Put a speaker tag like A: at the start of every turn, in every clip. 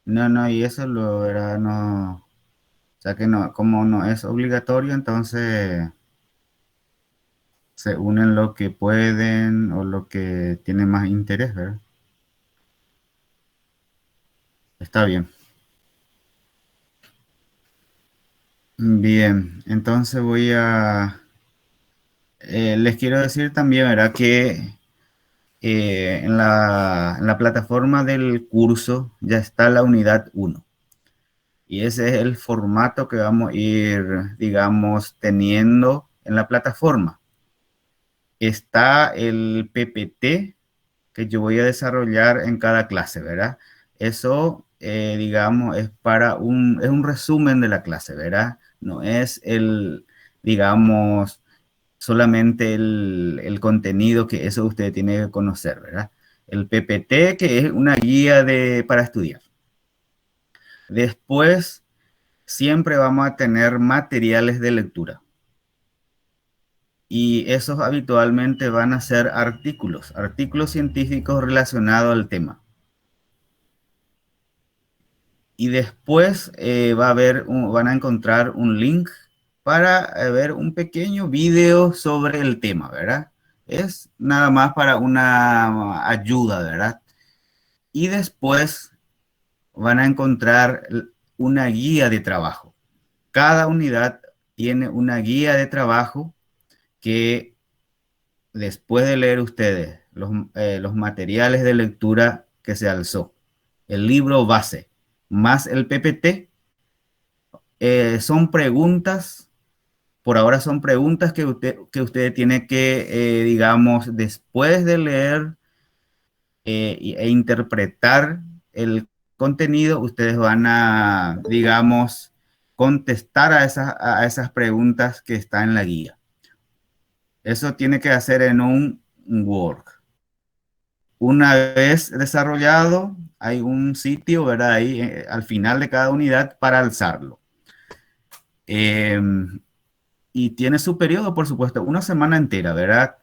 A: No, no, y eso lo era, no, o sea que no, como no es obligatorio, entonces se unen lo que pueden o lo que tienen más interés, ¿verdad? Está bien. Bien, entonces les quiero decir también, ¿verdad? Que en la plataforma del curso ya está la unidad uno y ese es el formato que vamos a ir, digamos, teniendo en la plataforma. Está el PPT que yo voy a desarrollar en cada clase, ¿verdad? Eso, digamos, es un resumen de la clase, ¿verdad? No es digamos, solamente el contenido que eso usted tiene que conocer, ¿verdad? El PPT, que es una guía para estudiar. Después, siempre vamos a tener materiales de lectura. Y esos habitualmente van a ser artículos científicos relacionados al tema. Y después van a encontrar un link para ver un pequeño video sobre el tema, ¿verdad? Es nada más para una ayuda, ¿verdad? Y después van a encontrar una guía de trabajo. Cada unidad tiene una guía de trabajo que después de leer ustedes los materiales de lectura que se alzó, el libro base, más el PPT, son preguntas, por ahora son preguntas que usted tiene que, digamos, después de leer e interpretar el contenido, ustedes van a, digamos, contestar a esas preguntas que están en la guía. Eso tiene que hacer en un Word. Una vez desarrollado, hay un sitio, ¿verdad? Ahí al final de cada unidad para alzarlo. Em, y tiene su periodo, por supuesto, una semana entera, ¿verdad?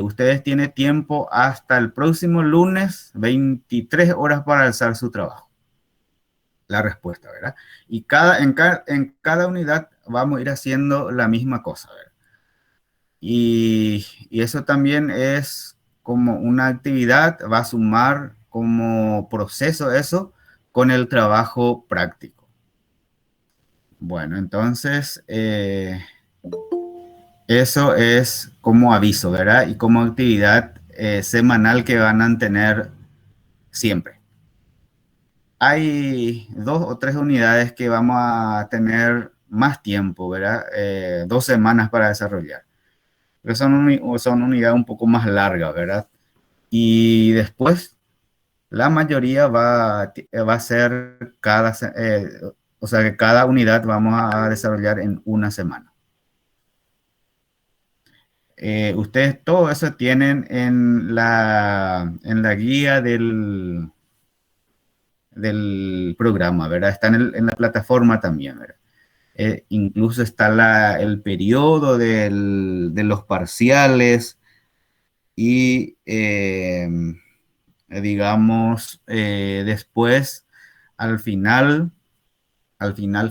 A: Ustedes tienen tiempo hasta el próximo lunes, 23 horas para alzar su trabajo, la respuesta, ¿verdad? Y en cada unidad vamos a ir haciendo la misma cosa, ¿verdad? Y eso también es como una actividad, va a sumar como proceso eso con el trabajo práctico. Bueno, entonces, eso es como aviso, ¿verdad? Y como actividad semanal que van a tener siempre. Hay dos o tres unidades que vamos a tener más tiempo, ¿verdad? 2 semanas para desarrollar. Pero son unidades un poco más largas, ¿verdad? Y después la mayoría va a ser o sea que cada unidad vamos a desarrollar en una semana. Ustedes todo eso tienen en en la guía del programa, ¿verdad? Está en la plataforma también, ¿verdad? Incluso está el periodo de los parciales y, digamos, después, al final,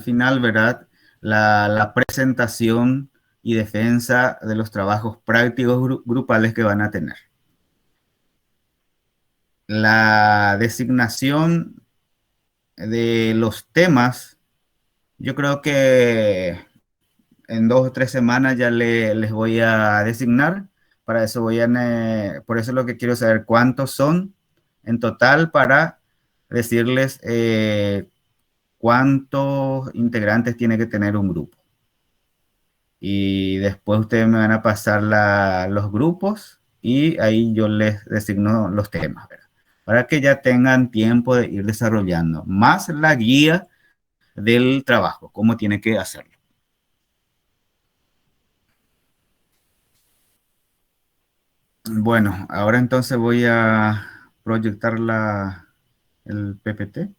A: final, ¿verdad? La presentación y defensa de los trabajos prácticos grupales que van a tener. La designación de los temas, yo creo que en 2 o 3 semanas ya les voy a designar. Para eso por eso lo que quiero saber cuántos son en total para decirles cuántos integrantes tiene que tener un grupo. Y después ustedes me van a pasar los grupos y ahí yo les designo los temas, ¿verdad? Para que ya tengan tiempo de ir desarrollando, más la guía del trabajo, cómo tiene que hacerlo. Bueno, ahora entonces voy a proyectar el PPT.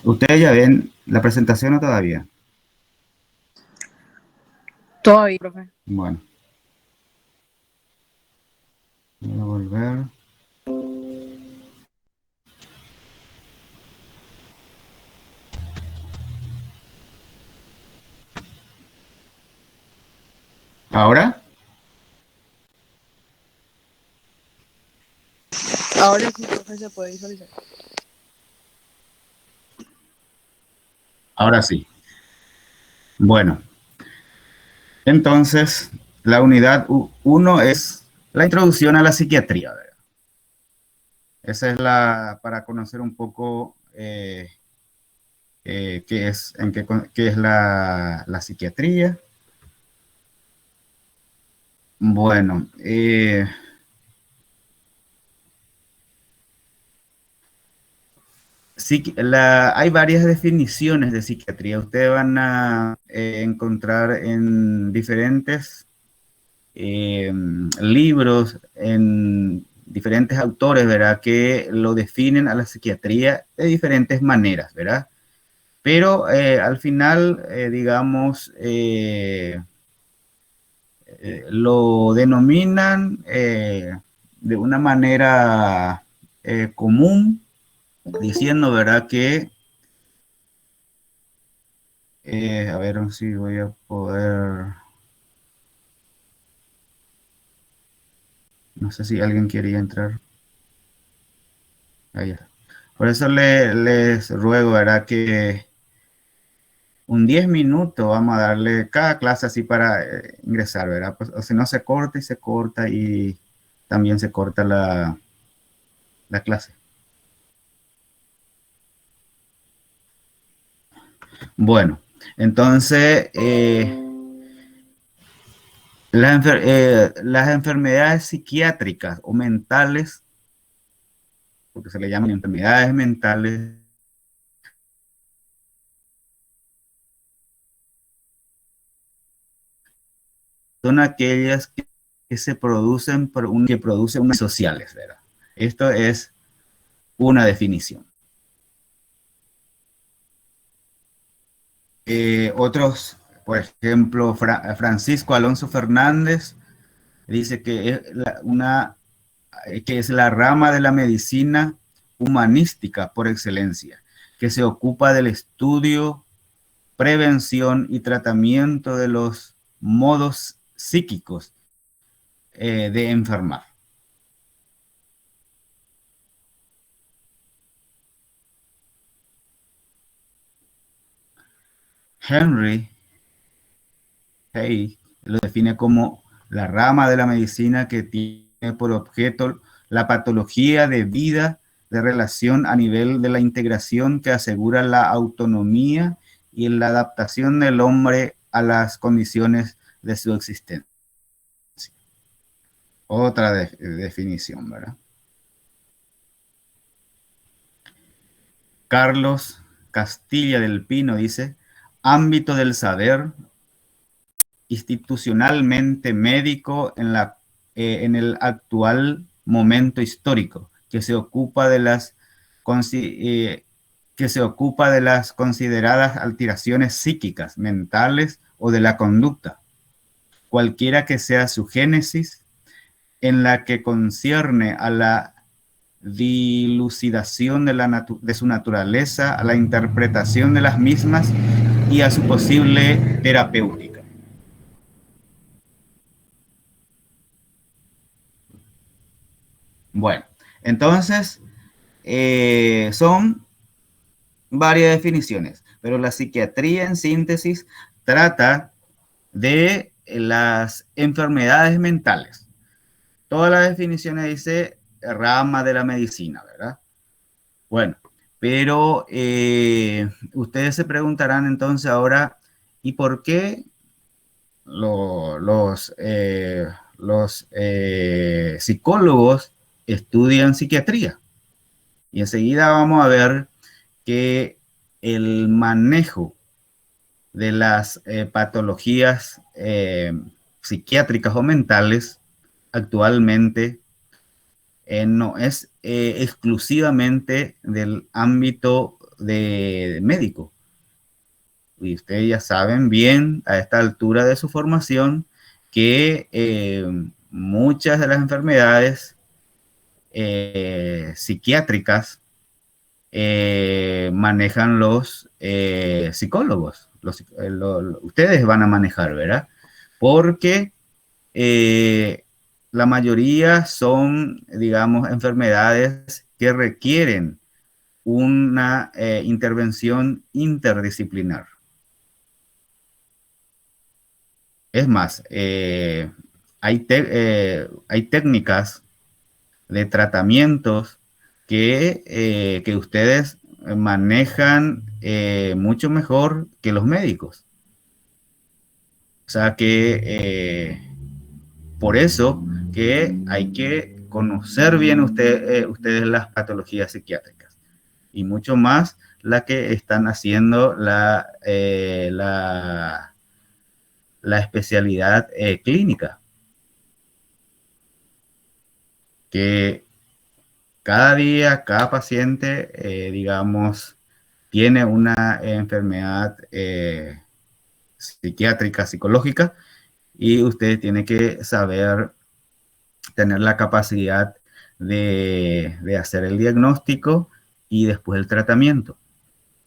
A: ¿Ustedes ya ven la presentación o todavía?
B: Todavía, profe.
A: Bueno, voy a volver. ¿Ahora?
B: Ahora sí, profe, se puede visualizar.
A: Ahora sí. Bueno, entonces la unidad 1 es la introducción a la psiquiatría, ¿verdad? Esa es la, para conocer un poco qué es, qué es la psiquiatría. Bueno, hay varias definiciones de psiquiatría. Ustedes van a encontrar en diferentes libros, en diferentes autores, ¿verdad? Que lo definen a la psiquiatría de diferentes maneras, ¿verdad? Pero al final, digamos, lo denominan de una manera común, diciendo, ¿verdad? Que, a ver si voy a poder, no sé si alguien quería entrar. Ahí está. Por eso les ruego, ¿verdad? Que un 10 minutos vamos a darle cada clase así para ingresar, ¿verdad? Pues, o si no se corta y se corta y también se corta la clase. Bueno, entonces, las enfermedades psiquiátricas o mentales, porque se le llaman enfermedades mentales, son aquellas que se producen que producen unas sociales, ¿verdad? Esto es una definición. Otros, por ejemplo, Francisco Alonso Fernández dice que es que es la rama de la medicina humanística por excelencia, que se ocupa del estudio, prevención y tratamiento de los modos psíquicos de enfermar. Henry Hay lo define como la rama de la medicina que tiene por objeto la patología de vida de relación a nivel de la integración que asegura la autonomía y la adaptación del hombre a las condiciones de su existencia. Otra definición, ¿verdad? Carlos Castilla del Pino dice, ámbito del saber institucionalmente médico en el actual momento histórico, eh, que se ocupa de las consideradas alteraciones psíquicas, mentales o de la conducta, cualquiera que sea su génesis, en la que concierne a la dilucidación de su naturaleza, a la interpretación de las mismas y a su posible terapéutica. Bueno, entonces son varias definiciones, pero la psiquiatría en síntesis trata de las enfermedades mentales. Todas las definiciones dice rama de la medicina, ¿verdad? Bueno, pero ustedes se preguntarán entonces ahora, ¿y por qué los psicólogos estudian psiquiatría? Y enseguida vamos a ver que el manejo de las patologías psiquiátricas o mentales actualmente no es exclusivamente del ámbito de médico. Y ustedes ya saben bien a esta altura de su formación que muchas de las enfermedades psiquiátricas manejan los psicólogos. Ustedes van a manejar, ¿verdad? Porque la mayoría son, digamos, enfermedades que requieren una intervención interdisciplinar. Es más, hay técnicas de tratamientos que ustedes manejan mucho mejor que los médicos. O sea que por eso que hay que conocer bien ustedes las patologías psiquiátricas y mucho más la que están haciendo la especialidad clínica, que cada día, cada paciente, digamos, tiene una enfermedad psiquiátrica, psicológica, y usted tiene que saber tener la capacidad de hacer el diagnóstico y después el tratamiento.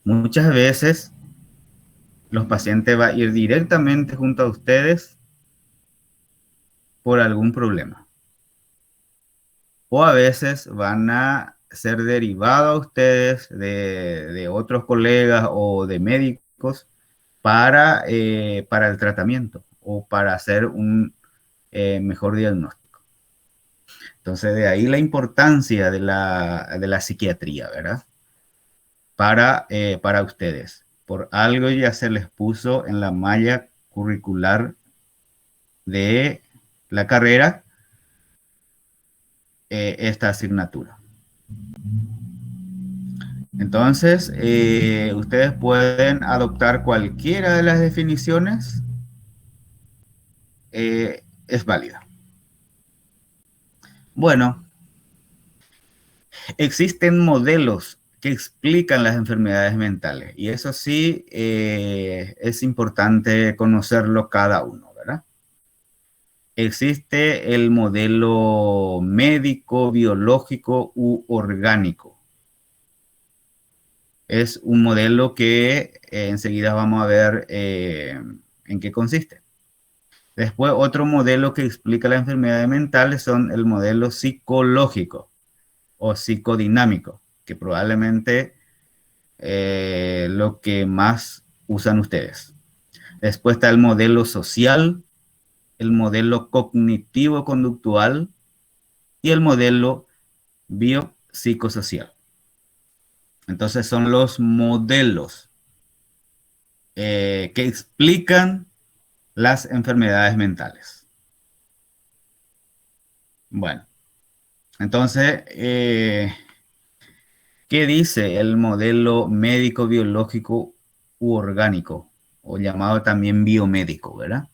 A: Muchas veces los pacientes van a ir directamente junto a ustedes por algún problema. O a veces van a ser derivados a ustedes de otros colegas o de médicos para el tratamiento o para hacer un mejor diagnóstico. Entonces, de ahí la importancia de la psiquiatría, ¿verdad? Para ustedes. Por algo ya se les puso en la malla curricular de la carrera esta asignatura. Entonces, ustedes pueden adoptar cualquiera de las definiciones, es válida. Bueno, existen modelos que explican las enfermedades mentales y eso sí es importante conocerlo cada uno, ¿verdad? Existe el modelo médico, biológico u orgánico. Es un modelo que enseguida vamos a ver en qué consiste. Después, otro modelo que explica las enfermedades mentales son el modelo psicológico o psicodinámico, que probablemente lo que más usan ustedes. Después está el modelo social, el modelo cognitivo-conductual y el modelo biopsicosocial. Entonces son los modelos que explican las enfermedades mentales. Bueno, entonces, ¿qué dice el modelo médico, biológico u orgánico? O llamado también biomédico, ¿verdad?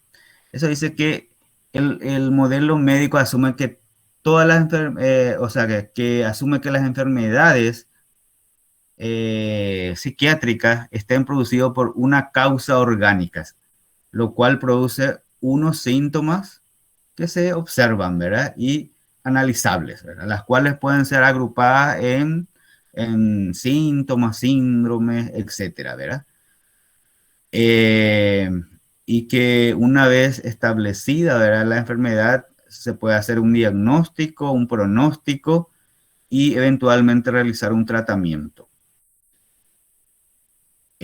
A: Eso dice que el modelo médico asume que todas las o sea, que asume que las enfermedades psiquiátricas estén producidas por una causa orgánica, lo cual produce unos síntomas que se observan, ¿verdad? Y analizables, ¿verdad? Las cuales pueden ser agrupadas en síntomas, síndromes, etcétera, ¿verdad? Eh, y que una vez establecida, ¿verdad?, la enfermedad, se puede hacer un diagnóstico, un pronóstico y eventualmente realizar un tratamiento.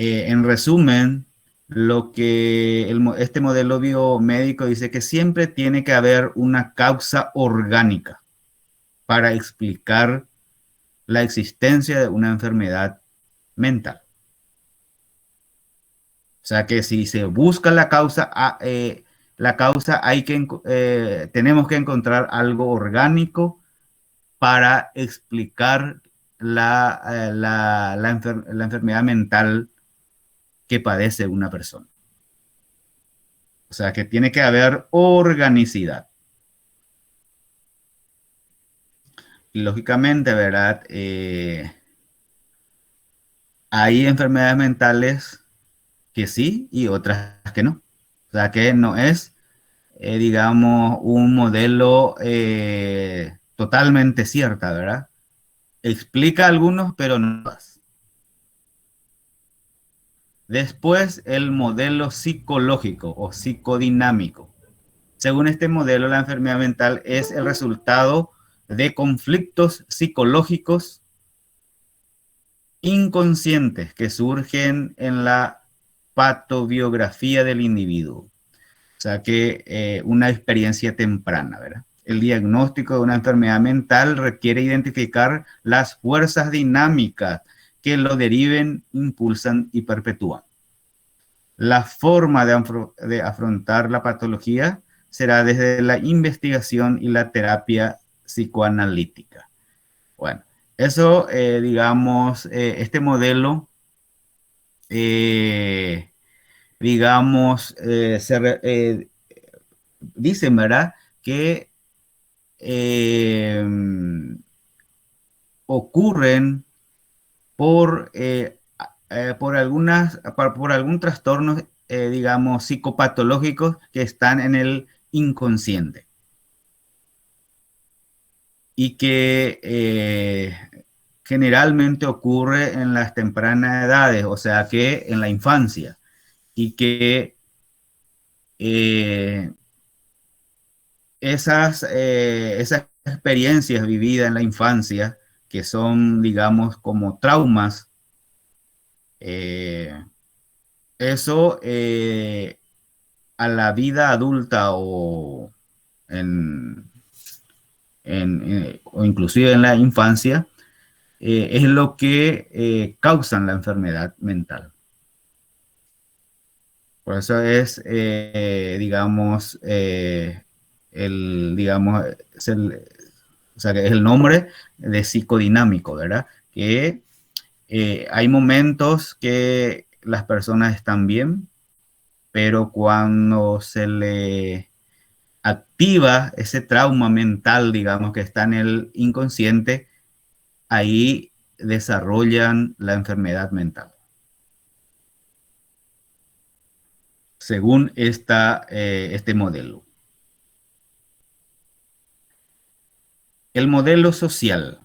A: En resumen, este modelo biomédico dice que siempre tiene que haber una causa orgánica para explicar la existencia de una enfermedad mental. O sea que si se busca la causa tenemos que encontrar algo orgánico para explicar la enfermedad mental que padece una persona. O sea que tiene que haber organicidad. Y lógicamente, ¿verdad? hay enfermedades mentales que sí y otras que no. O sea que no es, digamos, un modelo totalmente cierta, ¿verdad? Explica algunos, pero no todas. Después, el modelo psicológico o psicodinámico. Según este modelo, la enfermedad mental es el resultado de conflictos psicológicos inconscientes que surgen en la patobiografía del individuo. O sea que una experiencia temprana, ¿verdad? El diagnóstico de una enfermedad mental requiere identificar las fuerzas dinámicas que lo deriven, impulsan y perpetúan. La forma de afrontar la patología será desde la investigación y la terapia psicoanalítica. Bueno, eso, digamos, este modelo, eh, digamos, dicen, ¿verdad? Que eh, ocurren por, por algún trastorno, digamos, psicopatológicos que están en el inconsciente y que generalmente ocurre en las tempranas edades, o sea que en la infancia, y que eh, esas experiencias vividas en la infancia, que son, digamos, como traumas, eh, eso a la vida adulta en, o inclusive en la infancia, es lo que causan la enfermedad mental. Por eso es, digamos, digamos, o sea, que es el nombre de psicodinámico, ¿verdad? Que hay momentos que las personas están bien, pero cuando se le activa ese trauma mental, digamos, que está en el inconsciente, ahí desarrollan la enfermedad mental. Según este modelo. El modelo social.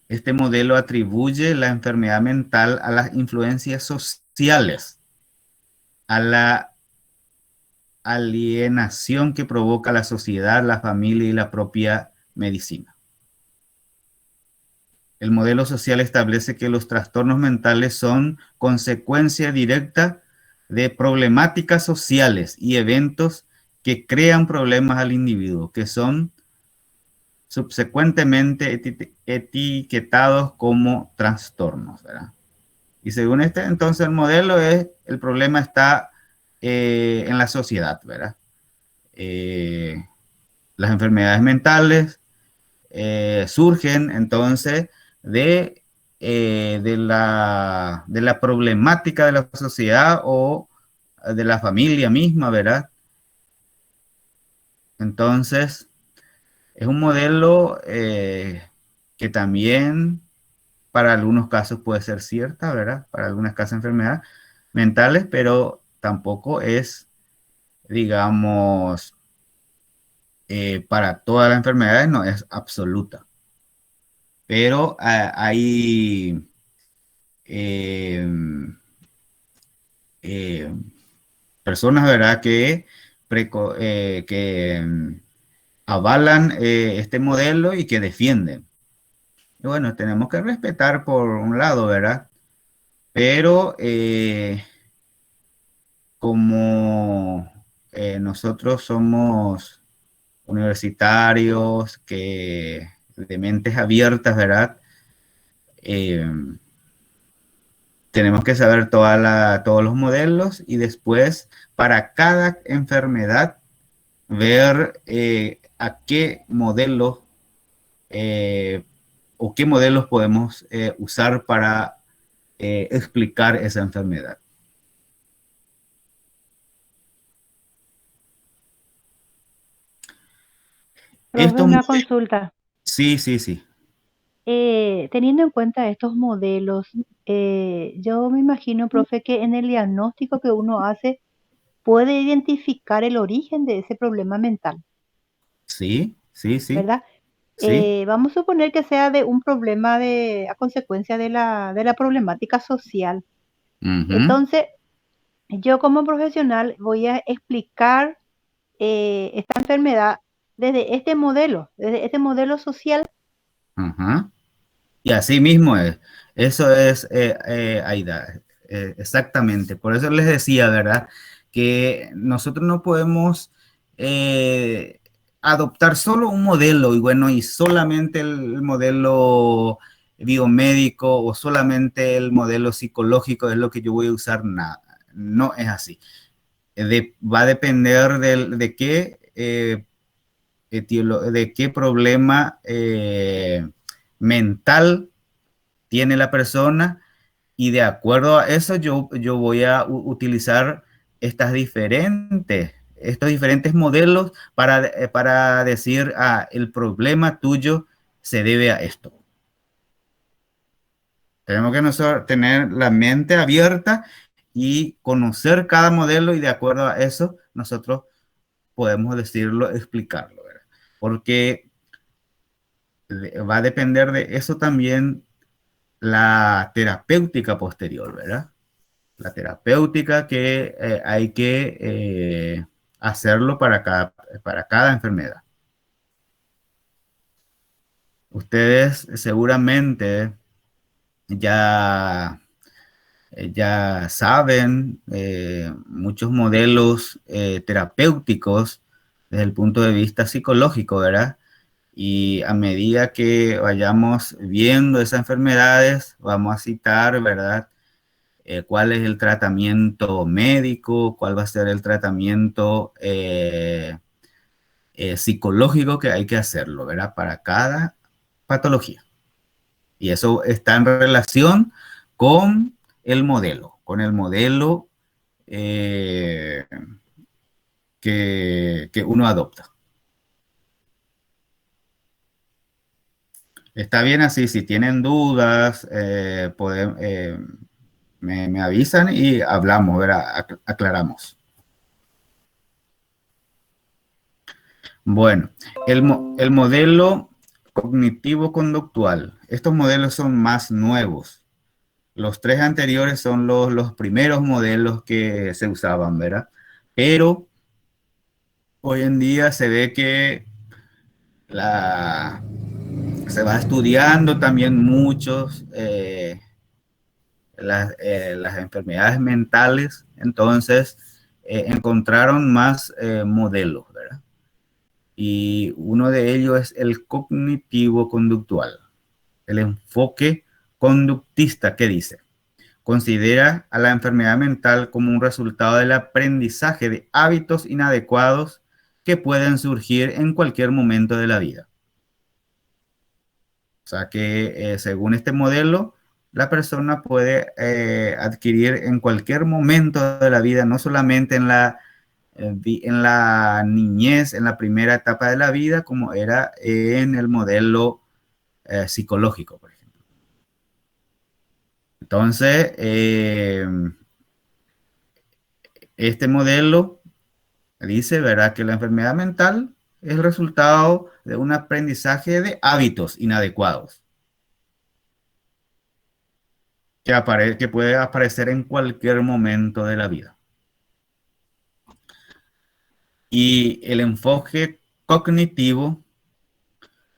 A: Este modelo atribuye la enfermedad mental a las influencias sociales, a la alienación que provoca la sociedad, la familia y la propia medicina. El modelo social establece que los trastornos mentales son consecuencia directa de problemáticas sociales y eventos que crean problemas al individuo, que son subsecuentemente etiquetados como trastornos, ¿verdad? Y según este, entonces el modelo es, el problema está en la sociedad, ¿verdad? Eh, las enfermedades mentales surgen entonces de la problemática de la sociedad o de la familia misma, ¿verdad? Entonces, es un modelo que también para algunos casos puede ser cierta, ¿verdad? Para algunas casos de enfermedades mentales, pero tampoco es, digamos, para todas las enfermedades, no es absoluta. Pero hay eh, eh, personas, ¿verdad?, que avalan este modelo y que defienden. Y bueno, tenemos que respetar por un lado, ¿verdad? Pero como nosotros somos universitarios, que de mentes abiertas, ¿verdad? Eh, tenemos que saber todos los modelos y después para cada enfermedad ver a qué modelo o qué modelos podemos usar para explicar esa enfermedad.
C: Profe,
A: Estos
C: una
A: modelos,
C: consulta.
A: sí, sí, sí.
C: Teniendo en cuenta estos modelos, yo me imagino, profe, que en el diagnóstico que uno hace puede identificar el origen de ese problema mental,
A: Sí, sí, sí,
C: ¿verdad?
A: sí.
C: Vamos a suponer que sea de un problema a consecuencia de la problemática social.
A: Ujú,
C: Entonces, yo como profesional voy a explicar esta enfermedad desde este modelo social.
A: ajá. Y así mismo es. Eso es, Aida, exactamente. Por eso les decía, ¿verdad? Que nosotros no podemos eh, adoptar solo un modelo y bueno, y solamente el modelo biomédico o solamente el modelo psicológico es lo que yo voy a usar. Nada, no es así. Va a depender de qué de qué problema mental tiene la persona y de acuerdo a eso yo voy a utilizar estos diferentes modelos para decir, el problema tuyo se debe a esto. Tenemos que nosotros tener la mente abierta y conocer cada modelo y de acuerdo a eso nosotros podemos decirlo, explicarlo, ¿verdad? Porque va a depender de eso también la terapéutica posterior, ¿verdad? La terapéutica que hay que hacerlo para cada enfermedad. Ustedes seguramente ya, ya saben muchos modelos terapéuticos desde el punto de vista psicológico, ¿verdad? Y a medida que vayamos viendo esas enfermedades, vamos a citar, ¿verdad? Cuál es el tratamiento médico, cuál va a ser el tratamiento psicológico que hay que hacerlo, ¿verdad? Para cada patología. Y eso está en relación con el modelo eh, que uno adopta. Está bien así, si tienen dudas, me avisan y hablamos, ¿verdad? Aclaramos. Bueno, el modelo cognitivo-conductual. Estos modelos son más nuevos. Los tres anteriores son los primeros modelos que se usaban, ¿verdad? Pero hoy en día se ve que la, se va estudiando también muchos las enfermedades mentales, entonces encontraron más modelos, ¿verdad? Y uno de ellos es el cognitivo-conductual, el enfoque conductista que dice, considera a la enfermedad mental como un resultado del aprendizaje de hábitos inadecuados que pueden surgir en cualquier momento de la vida. O sea que según este modelo, la persona puede adquirir en cualquier momento de la vida, no solamente en la niñez, en la primera etapa de la vida, como era en el modelo psicológico, por ejemplo. Entonces, este modelo dice, ¿verdad?, que la enfermedad mental es el resultado de un aprendizaje de hábitos inadecuados que puede aparecer en cualquier momento de la vida. Y el enfoque cognitivo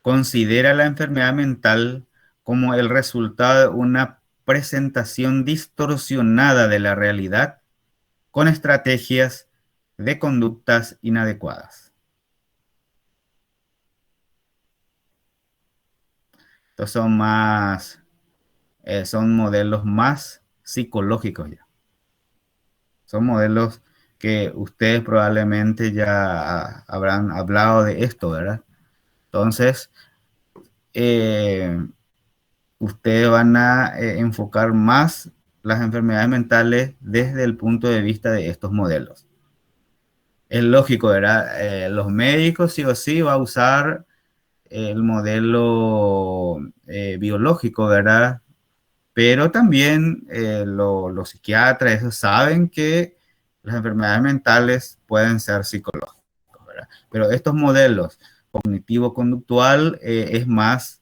A: considera la enfermedad mental como el resultado de una presentación distorsionada de la realidad con estrategias de conductas inadecuadas. Estos son modelos más psicológicos ya. Son modelos que ustedes probablemente ya habrán hablado de esto, ¿verdad? Entonces, eh, ustedes van a enfocar más las enfermedades mentales desde el punto de vista de estos modelos. Es lógico, ¿verdad? Los médicos sí o sí va a usar el modelo biológico, ¿verdad? Pero también los psiquiatras esos saben que las enfermedades mentales pueden ser psicológicas, ¿verdad? Pero estos modelos cognitivo-conductual es más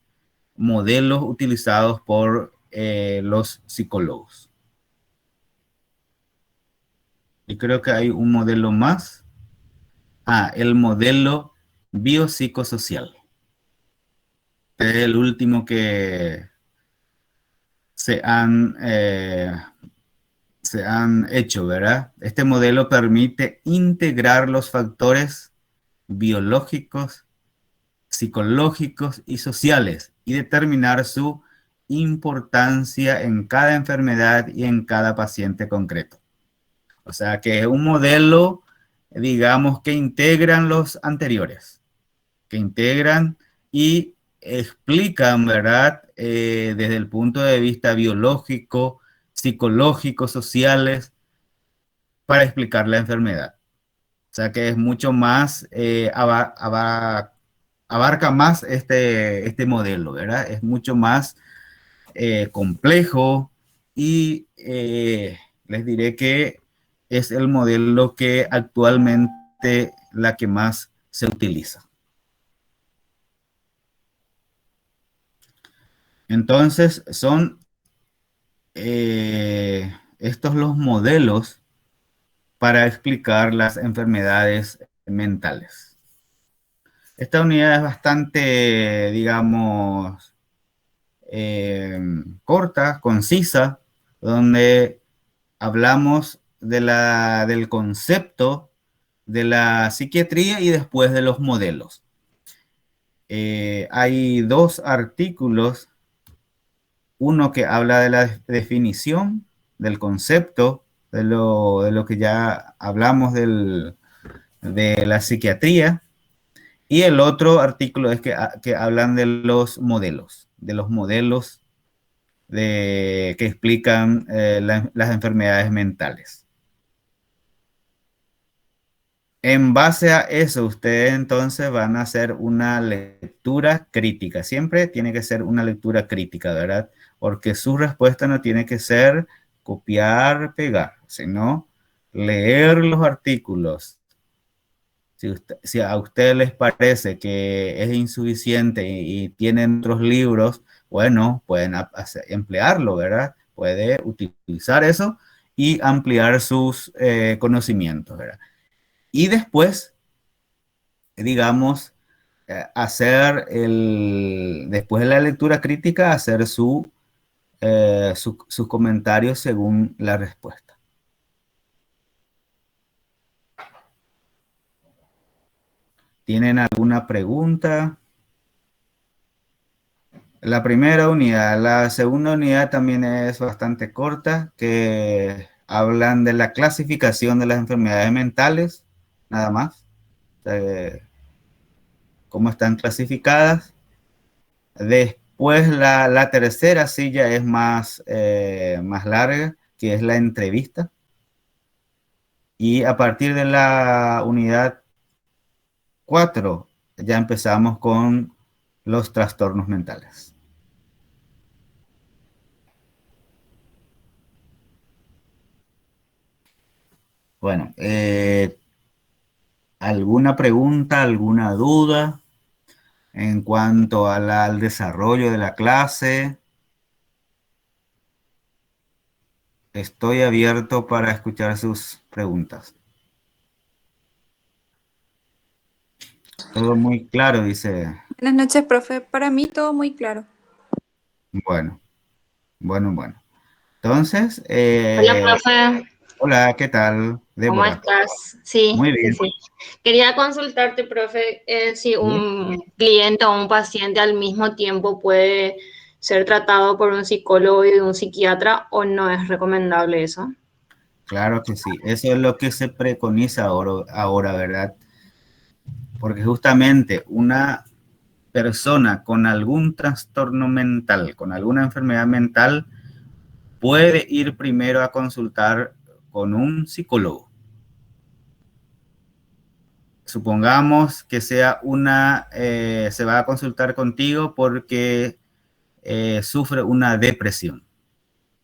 A: modelos utilizados por los psicólogos. Y creo que hay un modelo más. El modelo biopsicosocial. Es el último que se se han hecho, ¿verdad? Este modelo permite integrar los factores biológicos, psicológicos y sociales y determinar su importancia en cada enfermedad y en cada paciente concreto. O sea que es un modelo, digamos, que integran los anteriores, que integran y explican, ¿verdad? Desde el punto de vista biológico, psicológico, sociales, para explicar la enfermedad. O sea que es mucho más, abarca más este modelo, ¿verdad? Es mucho más complejo y les diré que es el modelo que actualmente la que más se utiliza. Entonces, son estos los modelos para explicar las enfermedades mentales. Esta unidad es bastante, digamos, corta, concisa, donde hablamos del concepto de la psiquiatría y después de los modelos. Hay dos artículos, uno que habla de la definición del concepto, de lo que ya hablamos de la psiquiatría, y el otro artículo es que hablan de los modelos que explican las enfermedades mentales. En base a eso, ustedes entonces van a hacer una lectura crítica. Siempre tiene que ser una lectura crítica, ¿verdad? Porque su respuesta no tiene que ser copiar, pegar, sino leer los artículos. Si a ustedes les parece que es insuficiente y tienen otros libros, bueno, pueden emplearlo, ¿verdad? Puede utilizar eso y ampliar sus conocimientos, ¿verdad? Y después, digamos, después de la lectura crítica, hacer sus comentarios según la respuesta. ¿Tienen alguna pregunta? La primera unidad. La segunda unidad también es bastante corta, que hablan de la clasificación de las enfermedades mentales, nada más. Cómo están clasificadas. Después la tercera silla es más larga, que es la entrevista. Y a partir de la unidad 4 ya empezamos con los trastornos mentales. Bueno, ¿alguna pregunta, alguna duda en cuanto al desarrollo de la clase? Estoy abierto para escuchar sus preguntas. Todo muy claro, dice.
D: Buenas noches, profe. Para mí todo muy claro.
A: Bueno, bueno. Entonces,
E: Hola, profe,
A: hola, ¿qué tal,
E: ¿cómo
A: Débora?
E: estás? Sí,
A: Muy
E: sí,
A: bien.
E: sí. Quería consultarte, profe, si
A: ¿Sí?
E: un cliente o un paciente al mismo tiempo puede ser tratado por un psicólogo y un psiquiatra o no es recomendable eso.
A: Claro que sí. Eso es lo que se preconiza ahora, ¿verdad? Porque justamente una persona con algún trastorno mental, con alguna enfermedad mental, puede ir primero a consultar con un psicólogo. supongamos que sea se va a consultar contigo porque sufre una depresión.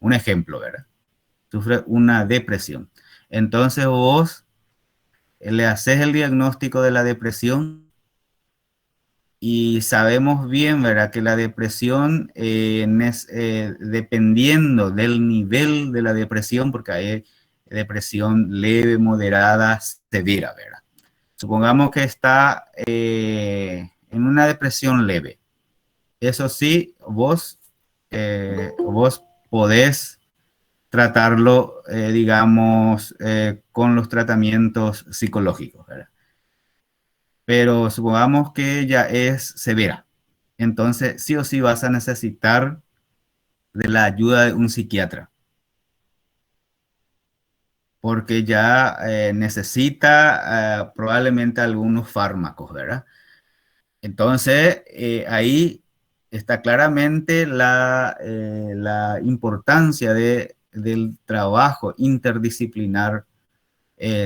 A: Un ejemplo, ¿verdad? Sufre una depresión. Entonces vos le haces el diagnóstico de la depresión y sabemos bien, ¿verdad? Que la depresión, dependiendo del nivel de la depresión, porque hay depresión leve, moderada, severa, ¿verdad? Supongamos que está en una depresión leve. Eso sí, vos podés tratarlo, digamos, con los tratamientos psicológicos, ¿verdad? Pero supongamos que ya es severa. Entonces, sí o sí vas a necesitar de la ayuda de un psiquiatra, porque ya necesita probablemente algunos fármacos, ¿verdad? Entonces, ahí está claramente la importancia del trabajo interdisciplinar,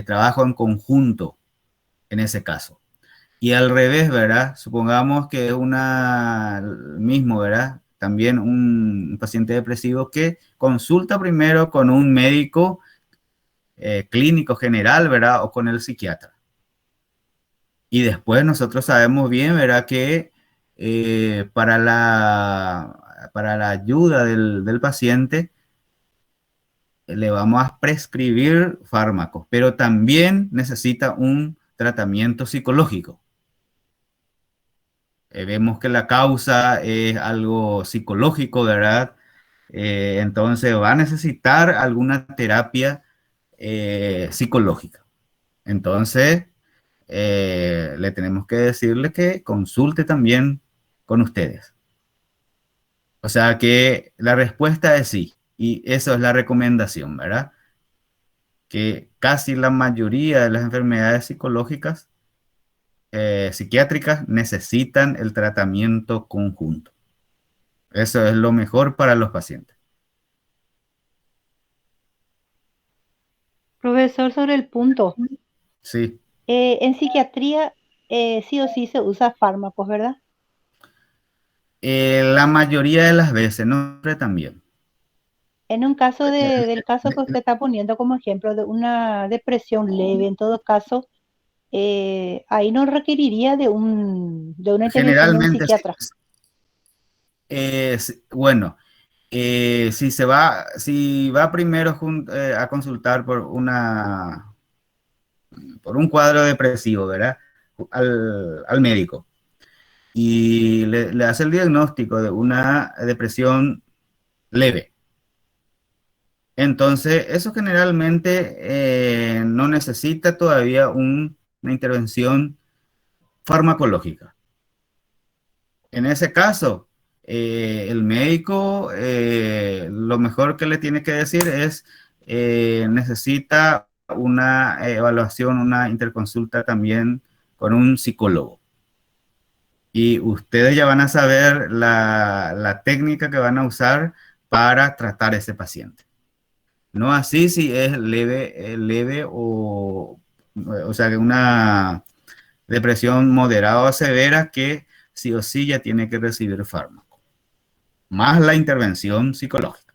A: trabajo en conjunto en ese caso. Y al revés, ¿verdad? Supongamos que es mismo, ¿verdad? También un paciente depresivo que consulta primero con un médico clínico general, ¿verdad? O con el psiquiatra. Y después nosotros sabemos bien, ¿verdad? Que para la ayuda del paciente le vamos a prescribir fármacos, pero también necesita un tratamiento psicológico. Vemos que la causa es algo psicológico, ¿verdad? Entonces va a necesitar alguna terapia psicológica. Entonces, le tenemos que decirle que consulte también con ustedes. O sea que la respuesta es sí, y eso es la recomendación, ¿verdad? Que casi la mayoría de las enfermedades psicológicas, psiquiátricas, necesitan el tratamiento conjunto. Eso es lo mejor para los pacientes.
C: Profesor, sobre el punto,
A: Sí.
C: en psiquiatría sí o sí se usa fármacos, ¿verdad?
A: La mayoría de las veces, no siempre también.
C: En un caso del caso que usted está poniendo como ejemplo de una depresión leve, en todo caso, ahí no requeriría de una intervención de un
A: Generalmente,
C: psiquiatra.
A: bueno, si va primero a consultar por un cuadro depresivo, ¿verdad? Al médico y le hace el diagnóstico de una depresión leve. Entonces, eso generalmente no necesita todavía una intervención farmacológica. En ese caso, el médico lo mejor que le tiene que decir es necesita una evaluación, una interconsulta también con un psicólogo. Y ustedes ya van a saber la técnica que van a usar para tratar a ese paciente. No así si es leve o sea, una depresión moderada o severa que sí o sí ya tiene que recibir fármaco, más la intervención psicológica.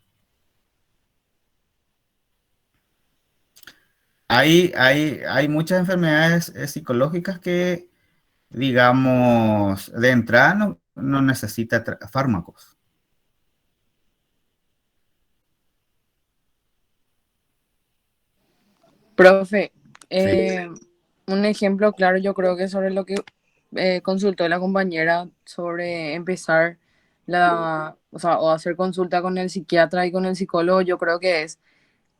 A: Hay muchas enfermedades psicológicas que, digamos, de entrada no necesita fármacos.
B: Profe,
A: Sí.
B: un ejemplo claro, yo creo que sobre lo que consultó la compañera sobre empezar o sea, o hacer consulta con el psiquiatra y con el psicólogo, yo creo que es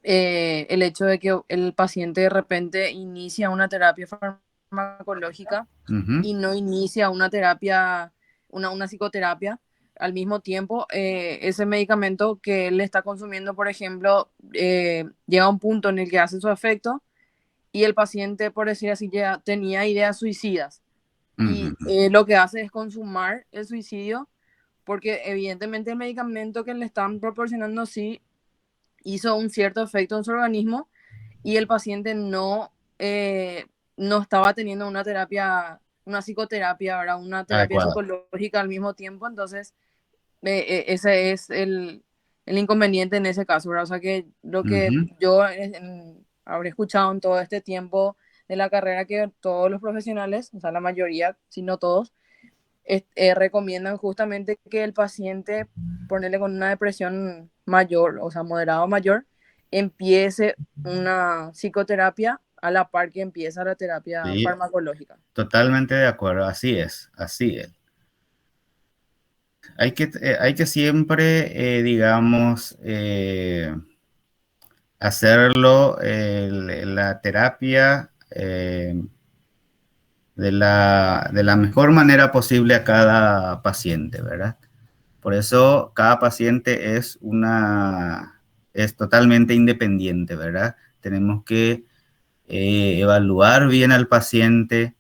B: el hecho de que el paciente de repente inicia una terapia farmacológica
A: Ujú.
B: y no inicia una terapia, una psicoterapia. Al mismo tiempo, ese medicamento que él está consumiendo, por ejemplo, llega a un punto en el que hace su efecto y el paciente, por decir así, ya tenía ideas suicidas. Y
A: Ujú.
B: lo que hace es consumar el suicidio porque evidentemente el medicamento que le están proporcionando sí hizo un cierto efecto en su organismo y el paciente no no estaba teniendo una terapia, una psicoterapia, ¿verdad? Una terapia
A: Adecuado.
B: psicológica al mismo tiempo, entonces ese es el inconveniente en ese caso, ¿verdad? O sea que lo que
A: Ujú.
B: yo habré escuchado en todo este tiempo de la carrera, que todos los profesionales, o sea, la mayoría, si no todos, recomiendan justamente que el paciente, ponerle con una depresión mayor, o sea, moderado o mayor, empiece una psicoterapia a la par que empieza la terapia
A: Sí,
B: farmacológica.
A: totalmente de acuerdo, así es, así es. Hay que siempre, digamos, hacerlo, la terapia de la mejor manera posible a cada paciente, ¿verdad? Por eso cada paciente es totalmente independiente, ¿verdad? Tenemos que evaluar bien al paciente,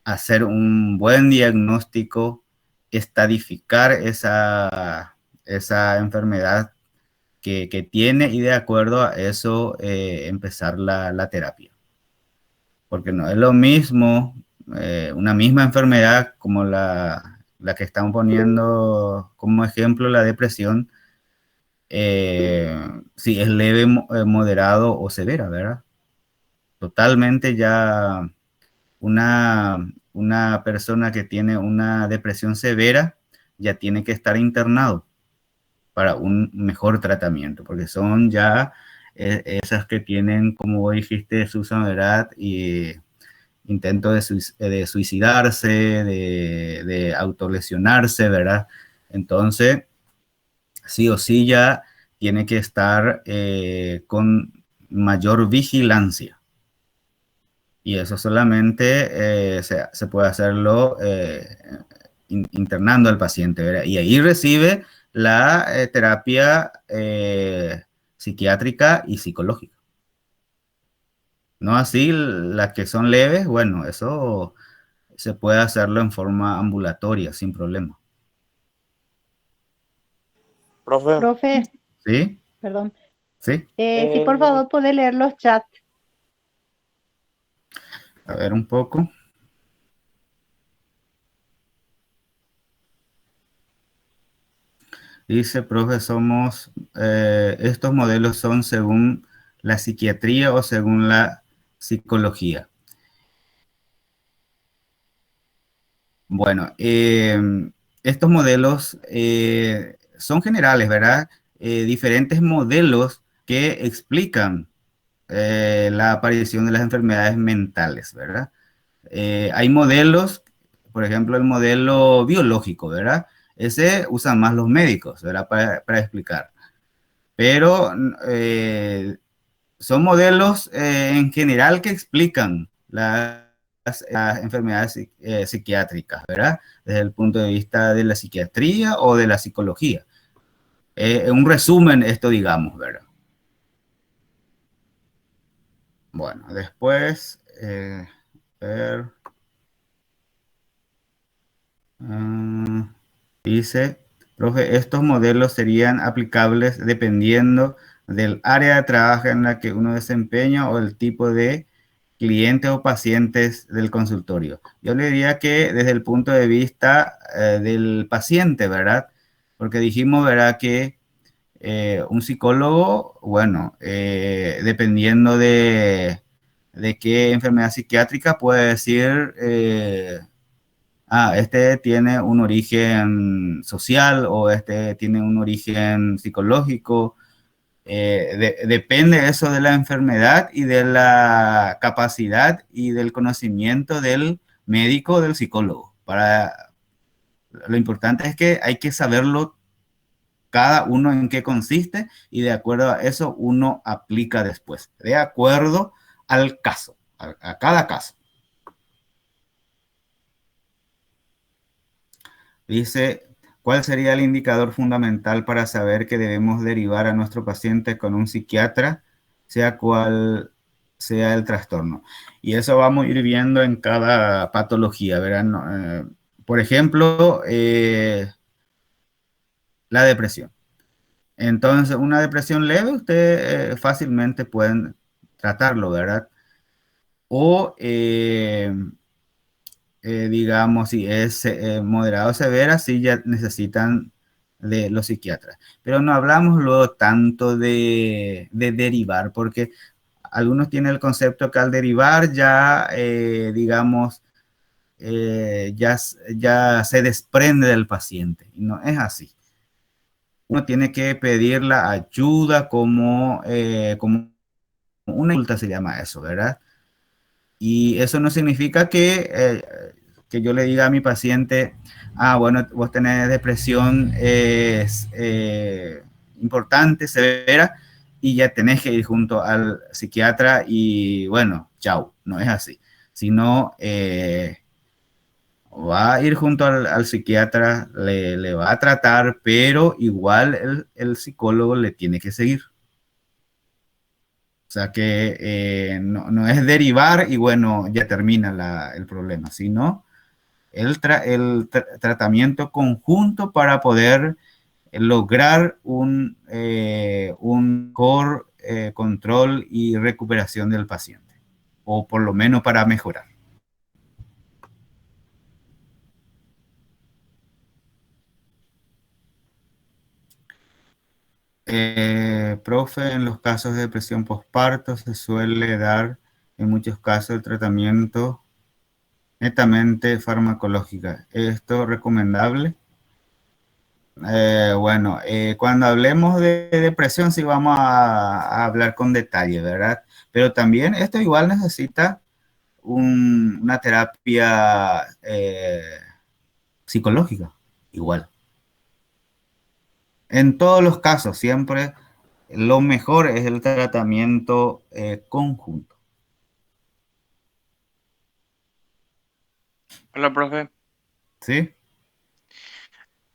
A: hacer un buen diagnóstico, estadificar esa enfermedad que tiene y de acuerdo a eso empezar la terapia. Porque no es lo mismo una misma enfermedad como la que estamos poniendo como ejemplo, la depresión, si es leve, moderado o severa, ¿verdad? Totalmente ya una persona que tiene una depresión severa ya tiene que estar internado para un mejor tratamiento, porque son ya esas que tienen, como vos dijiste, Susan, ¿verdad? Y intento de suicidarse, de autolesionarse, ¿verdad? Entonces, sí o sí ya tiene que estar con mayor vigilancia. Y eso solamente se puede hacerlo internando al paciente, ¿verdad? Y ahí recibe la terapia psiquiátrica y psicológica. No así las que son leves, bueno, eso se puede hacerlo en forma ambulatoria, sin problema.
F: Profe,
C: Profe,
A: ¿Sí?
C: perdón.
A: ¿Sí?
C: Si por favor puede leer los chats.
A: A ver un poco. Dice, profe, estos modelos son según la psiquiatría o según la psicología. Bueno, estos modelos son generales, ¿verdad? Diferentes modelos que explican la aparición de las enfermedades mentales, ¿verdad? Hay modelos, por ejemplo, el modelo biológico, ¿verdad? Ese usan más los médicos, ¿verdad? Para explicar. Pero son modelos en general que explican las enfermedades psiquiátricas, ¿verdad? Desde el punto de vista de la psiquiatría o de la psicología. Un resumen, esto digamos, ¿verdad? Bueno, después, ver, ah, dice, profe, estos modelos serían aplicables dependiendo del área de trabajo en la que uno desempeña o el tipo de clientes o pacientes del consultorio. Yo le diría que desde el punto de vista del paciente, ¿verdad? Porque dijimos, ¿verdad? Que un psicólogo, bueno, dependiendo de qué enfermedad psiquiátrica, puede decir, este tiene un origen social o este tiene un origen psicológico. Depende eso de la enfermedad y de la capacidad y del conocimiento del médico o del psicólogo. Lo importante es que hay que saberlo cada uno en qué consiste y de acuerdo a eso uno aplica después, de acuerdo al caso, a cada caso. Dice, ¿cuál sería el indicador fundamental para saber que debemos derivar a nuestro paciente con un psiquiatra, sea cual sea el trastorno? Y eso vamos a ir viendo en cada patología, ¿verdad? No, por ejemplo, la depresión. Entonces, una depresión leve, usted fácilmente pueden tratarlo, ¿verdad? o digamos, si es moderado o severa, sí ya necesitan de los psiquiatras. Pero no hablamos luego tanto de derivar, porque algunos tienen el concepto que al derivar ya, digamos, ya se desprende del paciente. Y no es así. Uno tiene que pedir la ayuda como una consulta, se llama eso, ¿verdad? Y eso no significa que yo le diga a mi paciente, bueno, vos tenés depresión importante, severa, y ya tenés que ir junto al psiquiatra y bueno, chao, no es así, sino va a ir junto al psiquiatra, le va a tratar, pero igual el psicólogo le tiene que seguir. O sea que no es derivar y bueno, ya termina el problema, sino el tratamiento conjunto para poder lograr un mejor control y recuperación del paciente, o por lo menos para mejorar. Profe, en los casos de depresión postparto se suele dar en muchos casos el tratamiento netamente farmacológica. ¿Esto es recomendable? Bueno, cuando hablemos de depresión sí vamos a hablar con detalle, ¿verdad? Pero también esto igual necesita una terapia psicológica, igual. En todos los casos, siempre lo mejor es el tratamiento conjunto.
F: Hola, profe.
A: ¿Sí?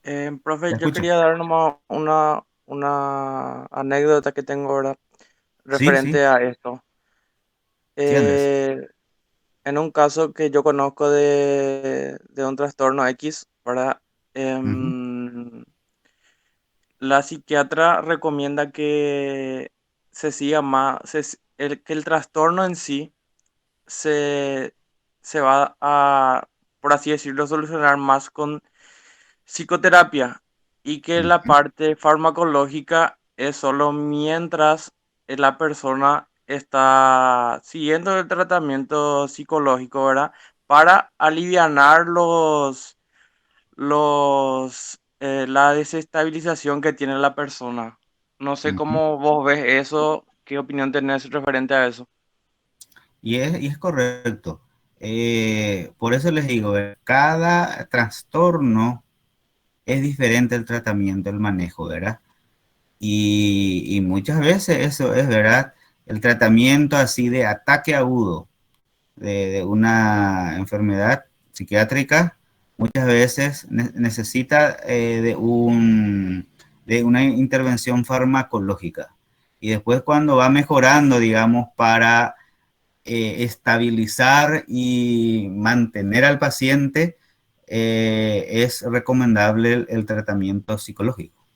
A: Te
F: Profe, yo
A: escucho.
F: quería dar nomás una anécdota que tengo ahora
A: Sí, sí.
F: referente a esto.
A: Sí, Andrés.
F: Eh, en un caso que yo conozco de un trastorno X, ¿verdad?
A: Ujú,
F: La psiquiatra recomienda que se siga más, que el trastorno en sí se, se va a, por así decirlo, solucionar más con psicoterapia y que la
A: ujú,
F: parte farmacológica es solo mientras la persona está siguiendo el tratamiento psicológico, ¿verdad? Para alivianar la desestabilización que tiene la persona. No sé
A: ujú.
F: cómo vos ves eso, qué opinión tenés referente a eso.
A: Y es correcto. Por eso les digo, cada trastorno es diferente el tratamiento, el manejo, ¿verdad? Y muchas veces eso es, ¿verdad? El tratamiento así de ataque agudo de una enfermedad psiquiátrica, muchas veces necesita de una intervención farmacológica. Y después cuando va mejorando, digamos, para estabilizar y mantener al paciente, es recomendable el tratamiento psicológico.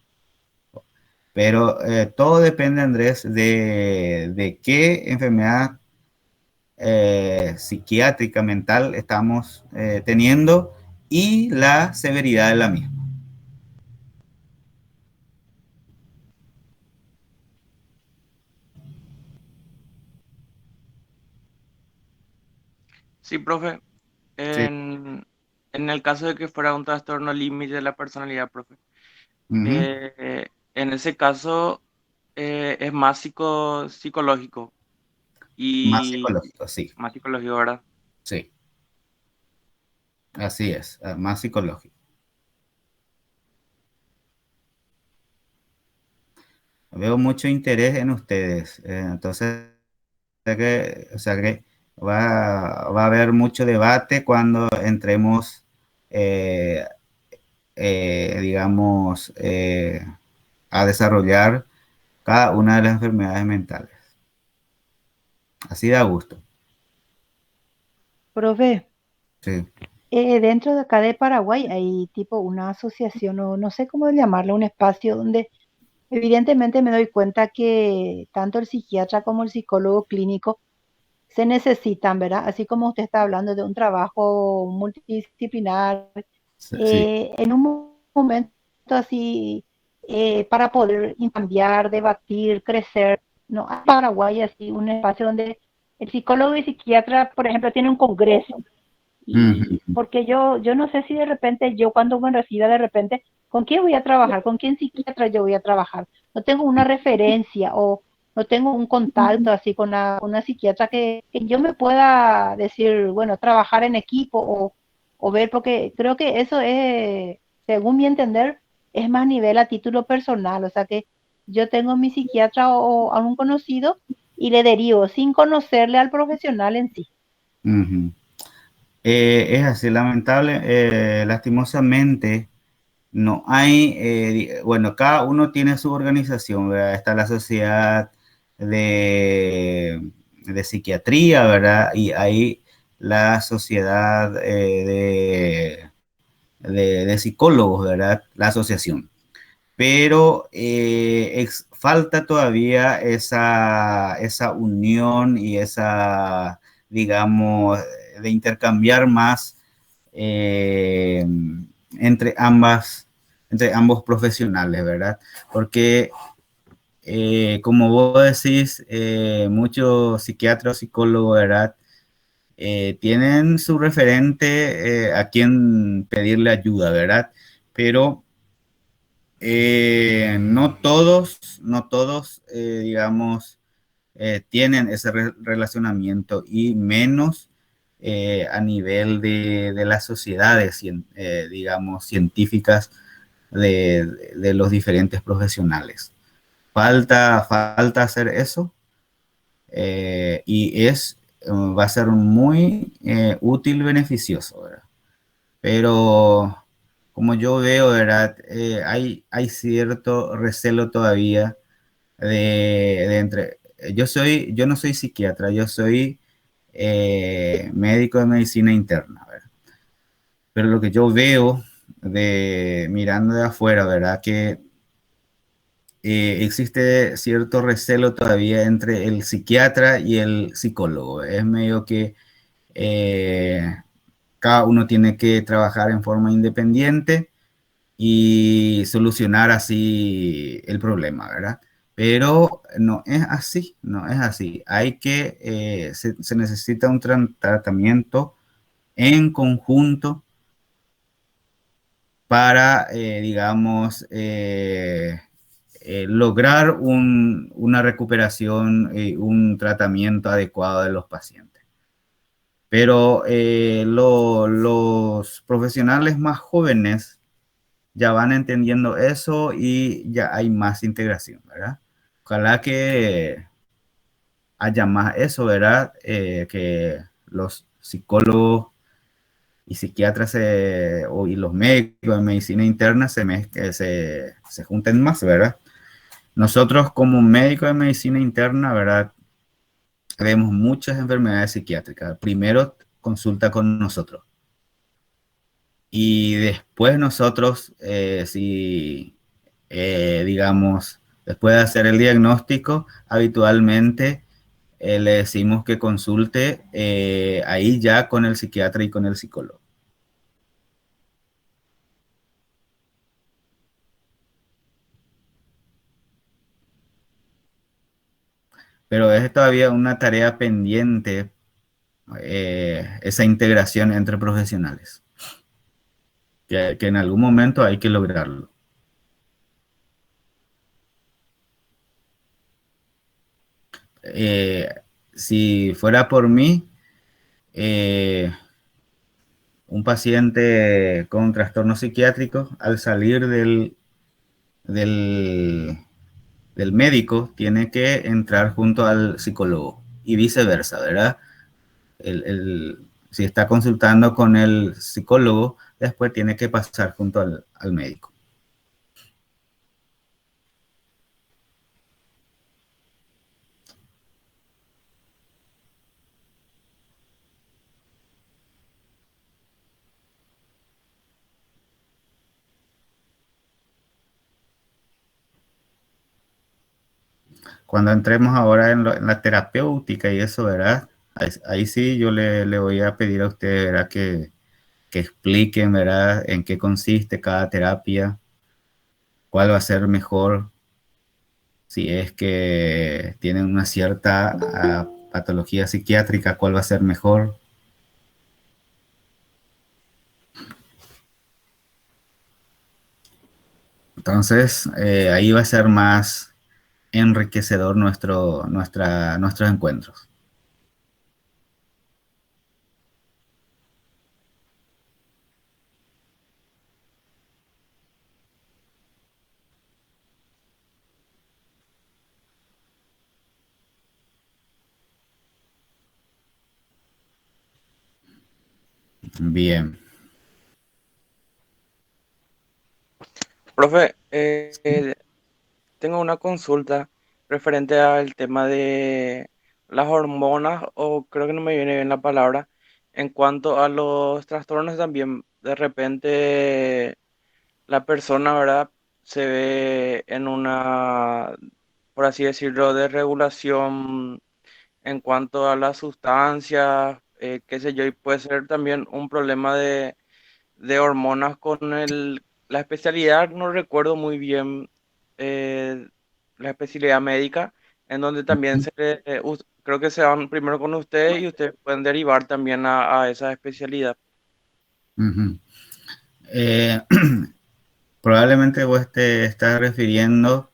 A: Pero todo depende, Andrés, de qué enfermedad psiquiátrica mental estamos teniendo y la severidad de la misma.
F: Sí, profe,
A: Sí.
F: en el caso de que fuera un trastorno límite de la personalidad, profe.
A: Ujú.
F: En ese caso es más psicológico
A: Más
F: y
A: psicológico, sí,
F: más psicológico, ¿verdad?
A: sí, así es, más psicológico. Veo mucho interés en ustedes, entonces o sea que va a haber mucho debate cuando entremos, eh, digamos, a desarrollar cada una de las enfermedades mentales. Así da gusto.
C: Profe,
A: Sí.
C: dentro de acá de Paraguay hay tipo una asociación o no sé cómo llamarlo, un espacio donde evidentemente me doy cuenta que tanto el psiquiatra como el psicólogo clínico se necesitan, ¿verdad? Así como usted está hablando de un trabajo multidisciplinar,
A: Sí.
C: en un momento así, para poder cambiar, debatir, crecer, ¿no? Hay en Paraguay así un espacio donde el psicólogo y psiquiatra, por ejemplo, tiene un congreso. Y
A: Ujú,
C: porque yo no sé si de repente yo cuando me reciba de repente, ¿con quién voy a trabajar? ¿Con quién psiquiatra yo voy a trabajar? No tengo una referencia o no tengo un contacto así con una psiquiatra que yo me pueda decir, bueno, trabajar en equipo o ver, porque creo que eso es, según mi entender, es más nivel a título personal, o sea que yo tengo mi psiquiatra o a un conocido y le derivo sin conocerle al profesional en sí.
A: ujú. Es así, lamentable, lastimosamente, no hay, bueno, cada uno tiene su organización, ¿verdad? Está la sociedad de psiquiatría, ¿verdad? Y hay la sociedad de psicólogos, ¿verdad? La asociación. Pero falta todavía esa unión y esa, digamos, de intercambiar más eh, entre entre ambos profesionales, ¿verdad? Porque, como vos decís, muchos psiquiatras, psicólogos, ¿verdad? Tienen su referente a quien pedirle ayuda, ¿verdad? Pero no todos, digamos, tienen ese relacionamiento y menos a nivel de las sociedades, digamos, científicas de los diferentes profesionales. Falta hacer eso y va a ser muy útil, beneficioso, ¿verdad? Pero como yo veo, ¿verdad? Hay cierto recelo todavía de entre... yo no soy psiquiatra, yo soy médico de medicina interna, ¿verdad? Pero lo que yo veo mirando de afuera, ¿verdad? Que existe cierto recelo todavía entre el psiquiatra y el psicólogo. Es medio que eh, cada uno tiene que trabajar en forma independiente y solucionar así el problema, ¿verdad? Pero no es así, no es así. Se necesita un tratamiento en conjunto para, digamos, lograr una recuperación y un tratamiento adecuado de los pacientes. Pero los profesionales más jóvenes ya van entendiendo eso y ya hay más integración, ¿verdad? Ojalá que haya más eso, ¿verdad? Que los psicólogos y psiquiatras y los médicos de medicina interna se junten más, ¿verdad? Nosotros como médicos de medicina interna, ¿verdad? Vemos muchas enfermedades psiquiátricas. Primero consulta con nosotros. Y después nosotros, si digamos, después de hacer el diagnóstico, habitualmente le decimos que consulte ahí ya con el psiquiatra y con el psicólogo. Pero es todavía una tarea pendiente esa integración entre profesionales, que en algún momento hay que lograrlo. Eh, si fuera por mí, eh, un paciente con trastorno psiquiátrico, al salir del, del médico, tiene que entrar junto al psicólogo y viceversa, ¿verdad? Si está consultando con el psicólogo, después tiene que pasar junto al médico. Cuando entremos ahora en la terapéutica y eso, ¿verdad? Ahí sí yo le voy a pedir a usted, ¿verdad? Que expliquen, ¿verdad? En qué consiste cada terapia, cuál va a ser mejor, si es que tienen una cierta patología psiquiátrica, cuál va a ser mejor. Entonces, ahí va a ser más enriquecedor nuestros encuentros. Bien.
F: Profe, tengo una consulta referente al tema de las hormonas, o creo que no me viene bien la palabra, en cuanto a los trastornos también. De repente la persona, ¿verdad? Se ve en una, por así decirlo, desregulación en cuanto a las sustancias, qué sé yo, y puede ser también un problema de hormonas con la especialidad, no recuerdo muy bien eh, la especialidad médica, en donde también creo que se van primero con ustedes y ustedes pueden derivar también a esa especialidad.
A: Ujú. Eh, Probablemente vos te estás refiriendo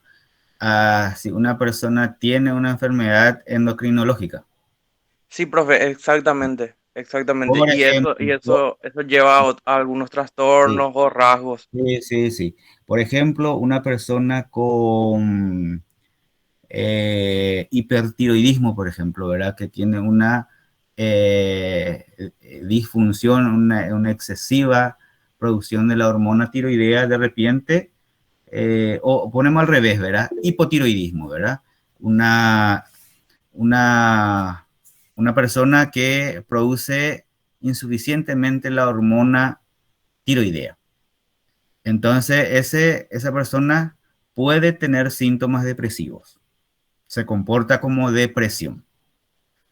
A: a si una persona tiene una enfermedad endocrinológica.
F: Sí, profe, exactamente, exactamente.
A: Por
F: Y
A: ejemplo,
F: eso lleva a algunos
A: sí,
F: trastornos o rasgos.
A: sí, sí, sí. Por ejemplo, una persona con hipertiroidismo, por ejemplo, ¿verdad? Que tiene una disfunción, una excesiva producción de la hormona tiroidea de repente, o ponemos al revés, ¿verdad? Hipotiroidismo, ¿verdad? Una, una, una persona que produce insuficientemente la hormona tiroidea. Entonces, esa persona puede tener síntomas depresivos, se comporta como depresión.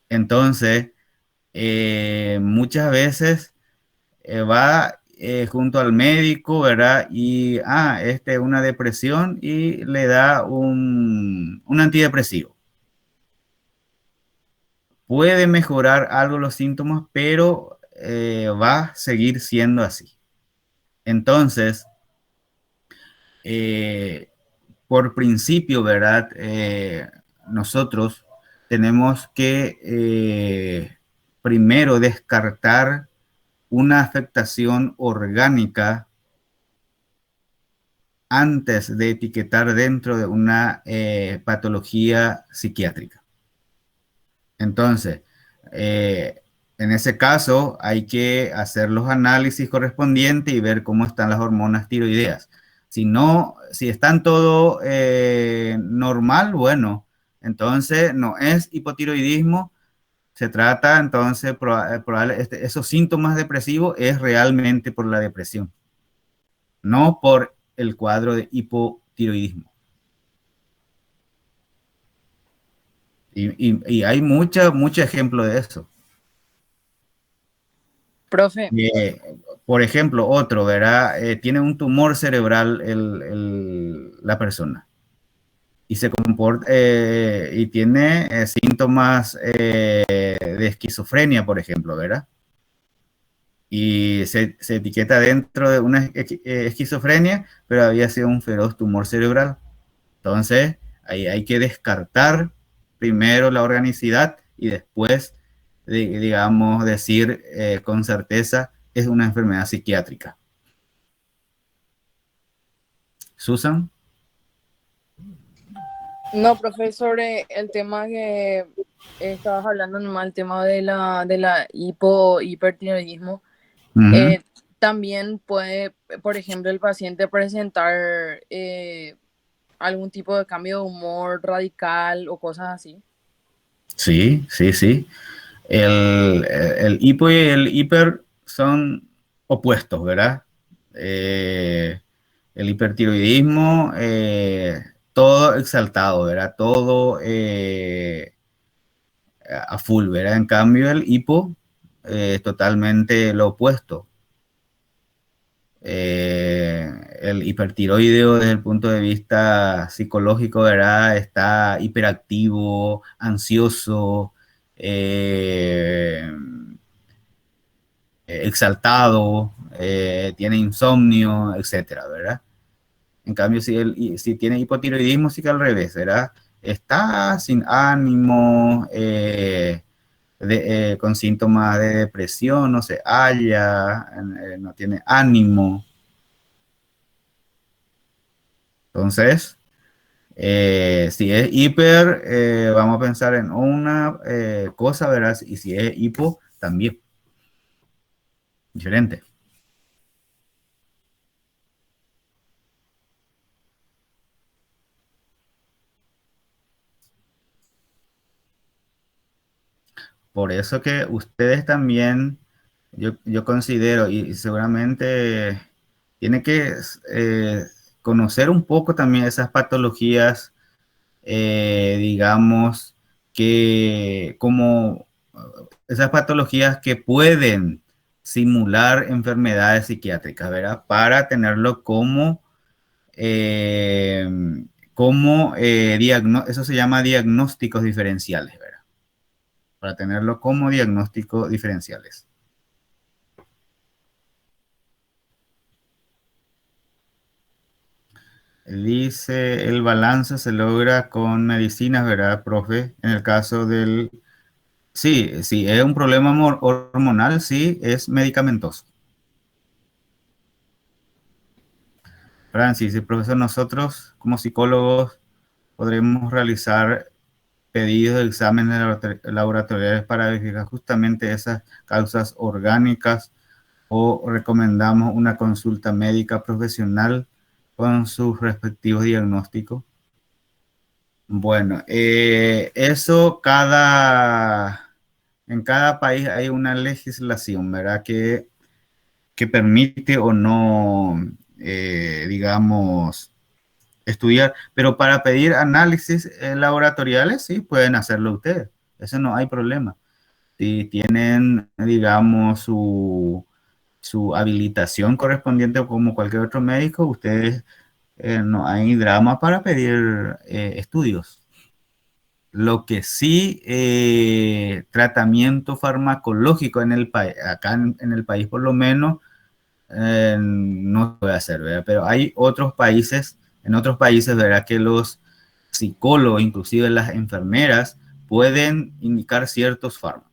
A: Entonces, muchas veces va junto al médico, ¿verdad? Y, este es una depresión y le da un antidepresivo. Puede mejorar algo los síntomas, pero va a seguir siendo así. Entonces, eh, por principio, ¿verdad? Nosotros tenemos que primero descartar una afectación orgánica antes de etiquetar dentro de una patología psiquiátrica. Entonces, eh, en ese caso hay que hacer los análisis correspondientes y ver cómo están las hormonas tiroideas. Si no, si están todo normal, bueno, entonces no es hipotiroidismo, se trata entonces, esos síntomas depresivos es realmente por la depresión, no por el cuadro de hipotiroidismo. Y hay mucho ejemplo de eso.
B: Profe,
A: Eh, por ejemplo, otro, ¿verdad? Tiene un tumor cerebral la persona y se comporta y tiene síntomas de esquizofrenia, por ejemplo, ¿verdad? Y se etiqueta dentro de una esquizofrenia, pero había sido un feroz tumor cerebral. Entonces, ahí hay que descartar primero la organicidad y después, digamos, decir con certeza es una enfermedad psiquiátrica. Susan.
B: no, profe, sobre el tema que estabas hablando, nomás el tema de la hipertiroidismo,
A: Ujú.
B: eh, también puede, por ejemplo, el paciente presentar algún tipo de cambio de humor radical o cosas así.
A: Sí, sí, sí. El hipo y el hiper son opuestos, ¿verdad? Eh, el hipertiroidismo, todo exaltado, ¿verdad? Todo a full, ¿verdad? En cambio, el hipo es totalmente lo opuesto. El hipertiroideo desde el punto de vista psicológico, ¿verdad? Está hiperactivo, ansioso, exaltado, tiene insomnio, etcétera, ¿verdad? En cambio, si tiene hipotiroidismo, sí que al revés, ¿verdad? Está sin ánimo, con síntomas de depresión, no se halla, no tiene ánimo. Entonces, si es hiper, vamos a pensar en una cosa, ¿verdad? Y si es hipo, también. Diferente. Por eso que ustedes también, yo considero, y seguramente tiene que conocer un poco también esas patologías, digamos, que como esas patologías que pueden simular enfermedades psiquiátricas, ¿verdad? Para tenerlo eh, eso se llama diagnósticos diferenciales, ¿verdad? Para tenerlo como diagnóstico diferenciales. Dice, el balance se logra con medicinas, ¿verdad, profe? En el caso del... Sí, sí, es un problema hormonal, sí, es medicamentoso. Francis, el profesor, nosotros como psicólogos podremos realizar pedidos de exámenes laboratoriales para verificar justamente esas causas orgánicas o recomendamos una consulta médica profesional con sus respectivos diagnósticos. Bueno, eso en cada país hay una legislación, ¿verdad? Que permite o no, digamos, estudiar, pero para pedir análisis laboratoriales, sí, pueden hacerlo ustedes, eso no hay problema. Si tienen, digamos, su habilitación correspondiente como cualquier otro médico, ustedes no hay drama para pedir estudios. Lo que sí, tratamiento farmacológico en el país, acá en el país por lo menos, no se puede hacer, ¿verdad? Pero hay en otros países, ¿verdad? Que los psicólogos, inclusive las enfermeras, pueden indicar ciertos fármacos.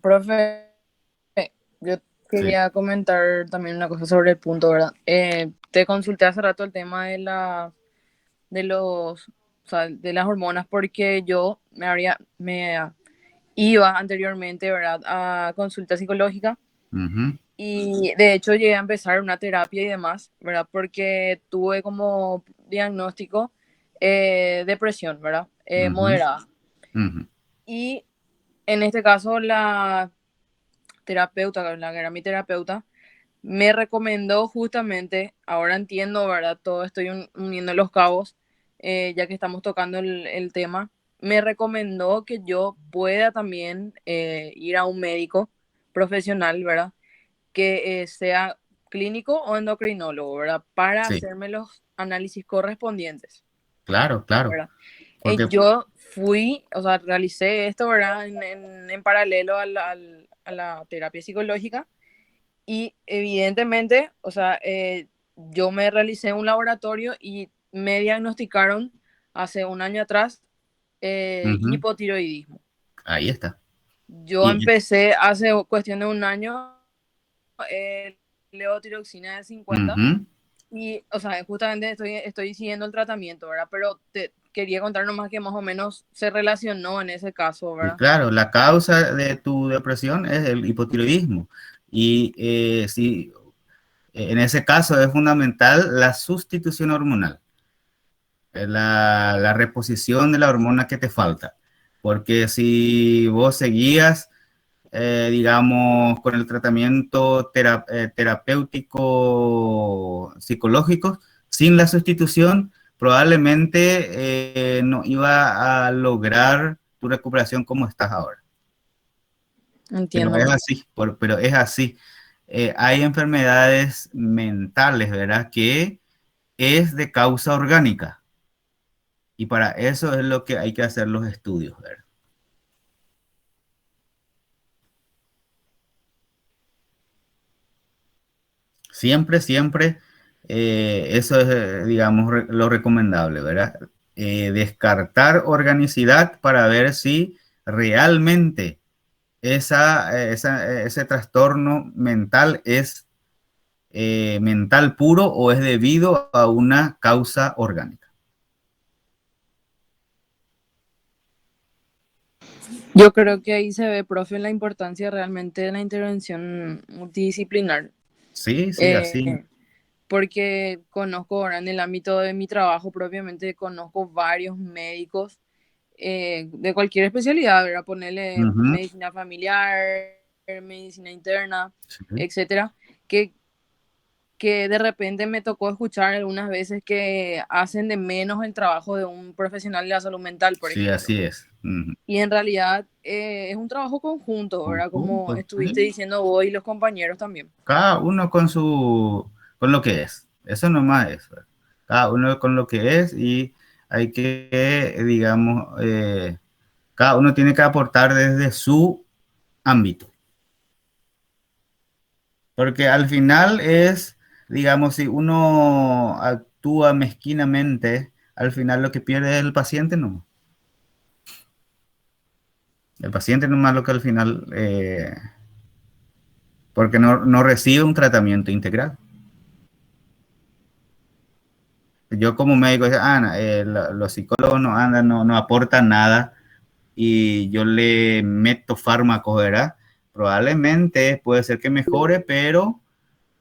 B: Profe, yo
A: Sí.
B: quería comentar también una cosa sobre el punto, ¿verdad? Te consulté hace rato el tema de los, o sea, de las hormonas porque yo me iba anteriormente, ¿verdad? A consulta psicológica
A: Ujú,
B: y de hecho llegué a empezar una terapia y demás, ¿verdad? Porque tuve como diagnóstico depresión, ¿verdad?
A: ujú,
B: Moderada.
A: ujú.
B: Y en este caso la terapeuta, la que era mi terapeuta, me recomendó justamente, ahora entiendo, ¿verdad? Todo estoy uniendo los cabos, ya que estamos tocando el tema, me recomendó que yo pueda también ir a un médico profesional, ¿verdad? Que sea clínico o endocrinólogo, ¿verdad? Para
A: Sí,
B: hacerme los análisis correspondientes,
A: claro, claro.
B: ¿verdad?
A: Porque,
B: Yo fui, o sea, realicé esto, ¿verdad? En paralelo a la terapia psicológica y evidentemente, o sea, yo me realicé un laboratorio y me diagnosticaron hace un año atrás
A: ujú,
B: hipotiroidismo.
A: ahí está.
B: Yo
A: Y,
B: empecé hace cuestión de un año levotiroxina de 50
A: ujú,
B: y, o sea, justamente estoy siguiendo el tratamiento, ¿verdad? Pero te quería contar nomás que más o menos se relacionó en ese caso,
A: y
B: ¿verdad?
A: claro, la causa de tu depresión es el hipotiroidismo. Y si en ese caso es fundamental la sustitución hormonal, la reposición de la hormona que te falta. porque si vos seguías, digamos, con el tratamiento terapéutico psicológico, sin la sustitución, probablemente no iba a lograr tu recuperación como estás ahora. Pero
B: Entiendo,
A: es
B: profe.
A: así, pero es así. Hay enfermedades mentales, ¿verdad? Que es de causa orgánica. Y para eso es lo que hay que hacer los estudios, ¿verdad? Siempre, siempre, eso es, digamos, lo recomendable, ¿verdad? Descartar organicidad para ver si realmente ese trastorno mental es mental puro o es debido a una causa orgánica.
B: Yo creo que ahí se ve, profe, la importancia realmente de la intervención multidisciplinar.
A: Sí, sí, así.
B: Eh, Porque conozco ahora en el ámbito de mi trabajo propiamente, conozco varios médicos de cualquier especialidad, ¿verdad? Ponerle
A: Ujú,
B: medicina familiar, medicina interna,
A: sí,
B: etcétera, que, que de repente me tocó escuchar algunas veces que hacen de menos el trabajo de un profesional de la salud mental, por
A: sí,
B: ejemplo.
A: así es. Ujú.
B: Y en realidad es un trabajo conjunto, ¿verdad? Como
A: Conjunto,
B: estuviste
A: sí.
B: diciendo vos y los compañeros también.
A: Cada uno con lo que es. Eso nomás es, ¿verdad? Cada uno con lo que es y hay que, digamos, cada uno tiene que aportar desde su ámbito. Porque al final es, digamos, si uno actúa mezquinamente, al final lo que pierde es el paciente, no. El paciente nomás lo que al final, porque no recibe un tratamiento integral. Yo como médico, los psicólogos no andan, no aportan nada y yo le meto fármacos, ¿verdad? Probablemente puede ser que mejore, pero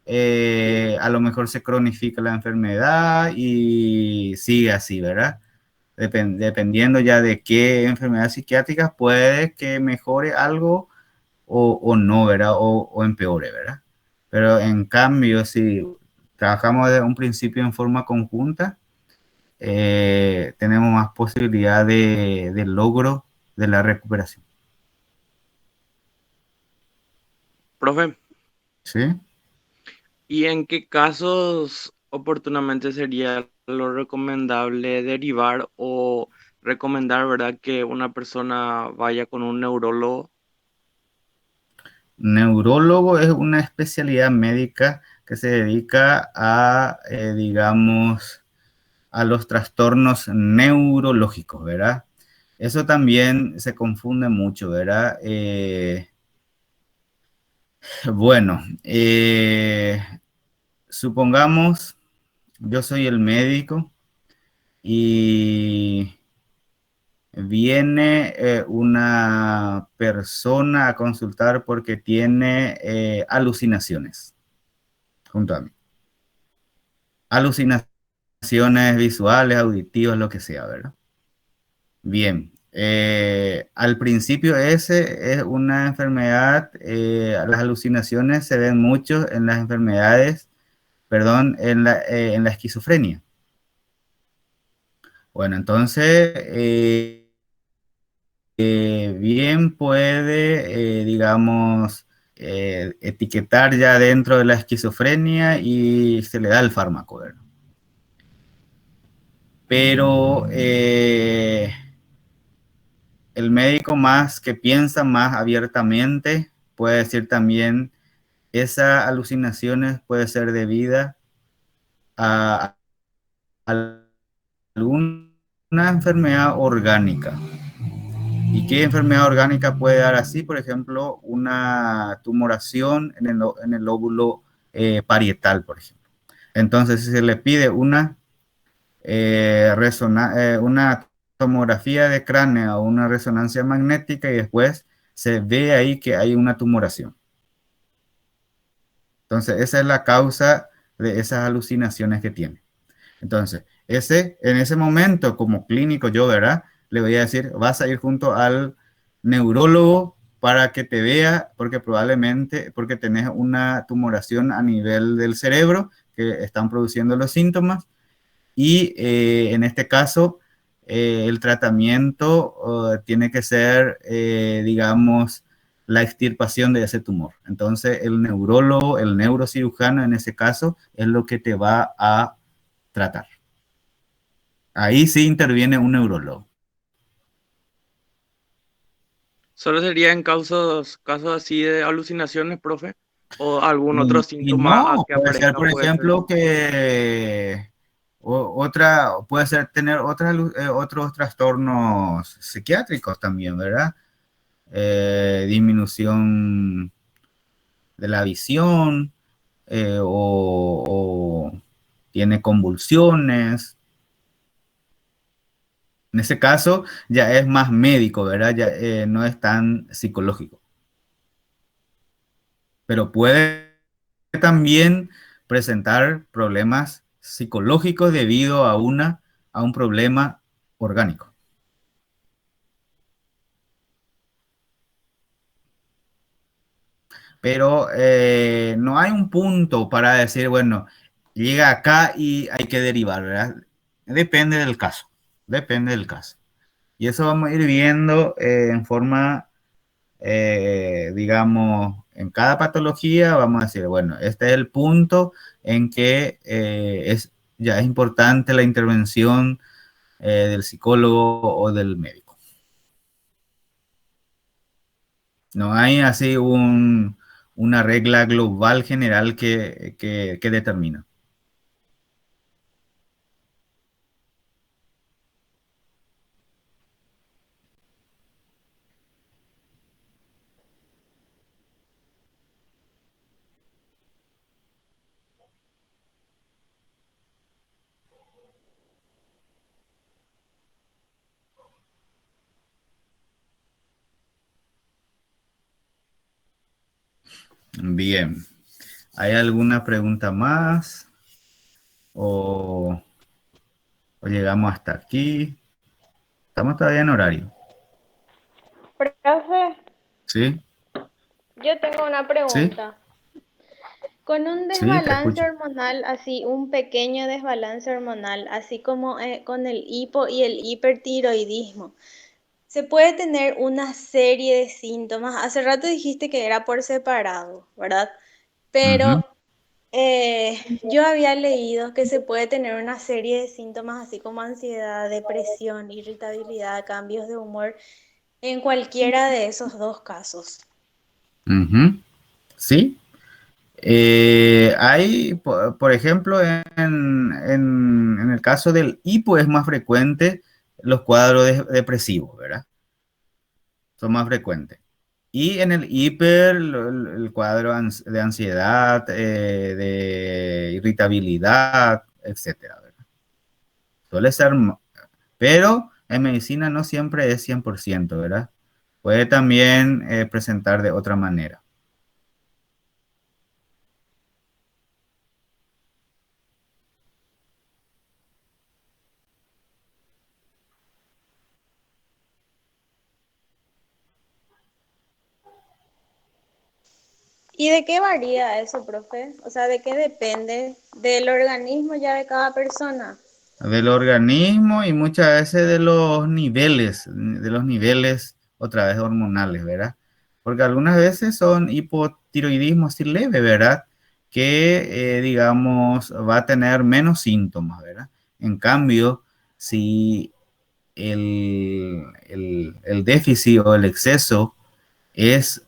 A: a lo mejor se cronifica la enfermedad y sigue así, ¿verdad? Dependiendo ya de qué enfermedad psiquiátrica puede que mejore algo o no, ¿verdad? O empeore, ¿verdad? Pero en cambio, si trabajamos desde un principio en forma conjunta, tenemos más posibilidad de logro de la recuperación.
F: Profe,
A: ¿Sí?
F: ¿y en qué casos oportunamente sería lo recomendable derivar o recomendar, verdad, que una persona vaya con un neurólogo?
A: Neurólogo es una especialidad médica que se dedica a, digamos, a los trastornos neurológicos, ¿verdad? Eso también se confunde mucho, ¿verdad? Bueno, supongamos, yo soy el médico y viene una persona a consultar porque tiene alucinaciones junto a mí. Alucinaciones visuales, auditivas, lo que sea, ¿verdad? Bien. Al principio ese es una enfermedad, las alucinaciones se ven mucho en las enfermedades, perdón, en la esquizofrenia. Bueno, entonces, bien puede, digamos, etiquetar ya dentro de la esquizofrenia y se le da el fármaco, ¿verdad? Pero el médico más que piensa más abiertamente puede decir también, esas alucinaciones puede ser debida a alguna enfermedad orgánica. ¿Y qué enfermedad orgánica puede dar así? Por ejemplo, una tumoración en el lóbulo parietal, por ejemplo. Entonces, si se le pide una tomografía de cráneo o una resonancia magnética y después se ve ahí que hay una tumoración. Entonces, esa es la causa de esas alucinaciones que tiene. Entonces, en ese momento, como clínico yo, ¿verdad? le voy a decir, vas a ir junto al neurólogo para que te vea, porque probablemente, porque tenés una tumoración a nivel del cerebro que están produciendo los síntomas y en este caso el tratamiento tiene que ser, digamos, la extirpación de ese tumor. Entonces el neurólogo, el neurocirujano en ese caso es lo que te va a tratar. Ahí sí interviene un neurólogo.
F: ¿Solo sería en casos así de alucinaciones, profe? ¿O algún otro
A: Y
F: síntoma
A: no,
F: que
A: puede ser,
F: aparezca
A: por
F: puede ser?
A: ejemplo, que puede ser tener otros trastornos psiquiátricos también, ¿verdad? Disminución de la visión, o tiene convulsiones. En ese caso ya es más médico, ¿verdad? Ya no es tan psicológico. Pero puede también presentar problemas psicológicos debido a un problema orgánico. Pero no hay un punto para decir, bueno, llega acá y hay que derivar, ¿verdad? Depende del caso, depende del caso. Y eso vamos a ir viendo en forma, digamos, en cada patología vamos a decir, bueno, este es el punto en que ya es importante la intervención del psicólogo o del médico. No hay así una regla global general que determina. Bien. ¿Hay alguna pregunta más? ¿O, o llegamos hasta aquí? Estamos todavía en horario.
G: Profe,
A: ¿Sí?
G: yo tengo una
A: ¿Sí?
G: pregunta. Con un
A: Sí, te
G: desbalance
A: escucho.
G: hormonal, así, un pequeño desbalance hormonal, así como con el hipo y el hipertiroidismo, se puede tener una serie de síntomas. Hace rato dijiste que era por separado, ¿verdad?
A: Ujú.
G: Pero yo había leído que se puede tener una serie de síntomas así como ansiedad, depresión, irritabilidad, cambios de humor en cualquiera de esos dos casos.
A: Ujú. Sí. Hay, por ejemplo, en el caso del hipo es más frecuente los cuadros depresivos, ¿verdad? Son más frecuentes. Y en el hiper, el cuadro de ansiedad, de irritabilidad, etcétera, ¿verdad? Suele ser, pero en medicina no siempre es 100%, ¿verdad? Puede también presentar de otra manera.
G: ¿Y de qué varía eso, profe? O sea, ¿de qué depende? ¿Del organismo ya de cada persona?
A: Del organismo y muchas veces de los niveles otra vez hormonales, ¿verdad? Porque algunas veces son hipotiroidismo así leve, ¿verdad? Que, digamos, va a tener menos síntomas, ¿verdad? En cambio, si el déficit o el exceso es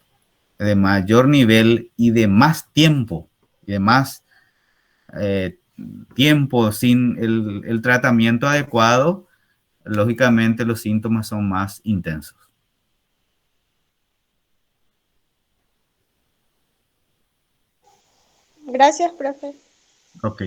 A: de mayor nivel y de más tiempo, y de más eh, tiempo sin el tratamiento adecuado, lógicamente los síntomas son más intensos.
G: Gracias, profe.
A: Ok.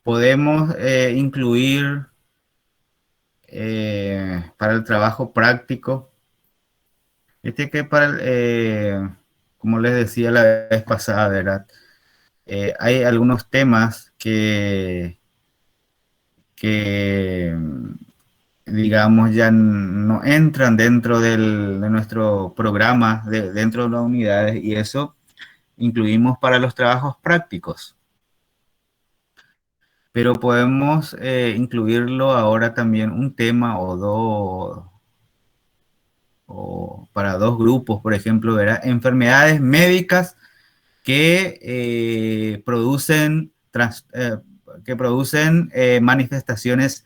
A: Podemos incluir para el trabajo práctico Viste que como les decía la vez pasada, ¿verdad? Hay algunos temas que digamos, ya no entran dentro de nuestro programa, dentro de las unidades, y eso incluimos para los trabajos prácticos. Pero podemos incluirlo ahora también un tema o dos, o para dos grupos, por ejemplo, ¿verdad? Enfermedades médicas que producen manifestaciones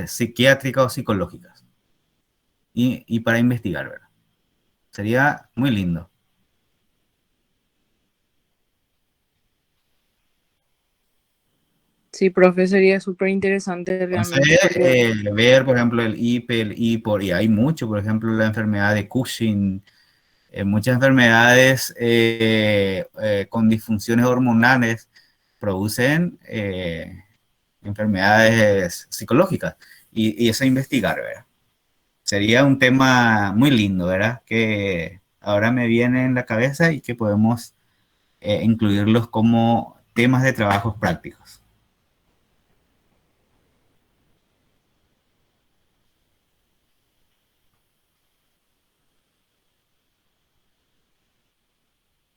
A: psiquiátricas o psicológicas y para investigar, ¿verdad? Sería muy lindo.
B: Sí, profe, sería súper interesante
A: Entonces,
B: realmente porque
A: ver, por ejemplo, el IPE, el IPOR, y hay mucho, por ejemplo, la enfermedad de Cushing, muchas enfermedades con disfunciones hormonales producen enfermedades psicológicas, y eso investigar, ¿verdad? Sería un tema muy lindo, ¿verdad? Que ahora me viene en la cabeza y que podemos incluirlos como temas de trabajos prácticos.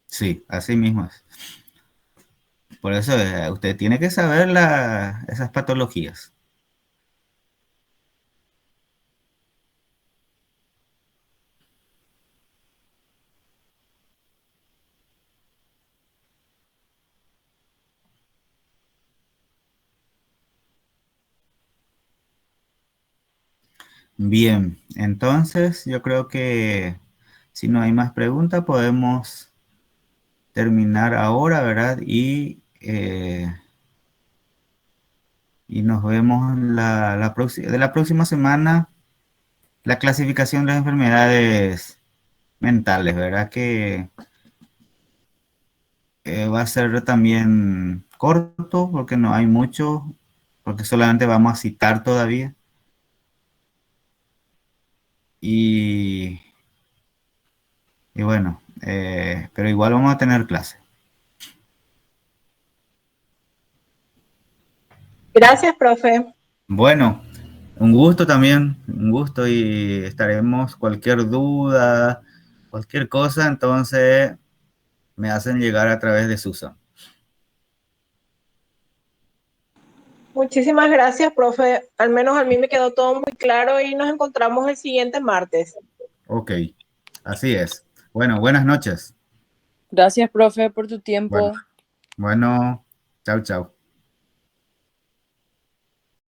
A: Sí, así mismo es. Por eso usted tiene que saber esas patologías. Bien, entonces yo creo que si no hay más preguntas podemos terminar ahora, ¿verdad? Y nos vemos de la próxima semana, la clasificación de las enfermedades mentales, ¿verdad? Que va a ser también corto porque no hay mucho, porque solamente vamos a citar todavía. Y, y bueno, pero igual vamos a tener clase.
H: Gracias, profe.
A: Bueno, un gusto también, un gusto, y estaremos cualquier duda, cualquier cosa, entonces me hacen llegar a través de Susan.
H: Muchísimas gracias, profe. Al menos a mí me quedó todo muy claro y nos encontramos el siguiente martes.
A: Ok, así es. Bueno, buenas noches.
B: gracias, profe, por tu
A: Bueno,
B: tiempo.
A: bueno, chao, chao.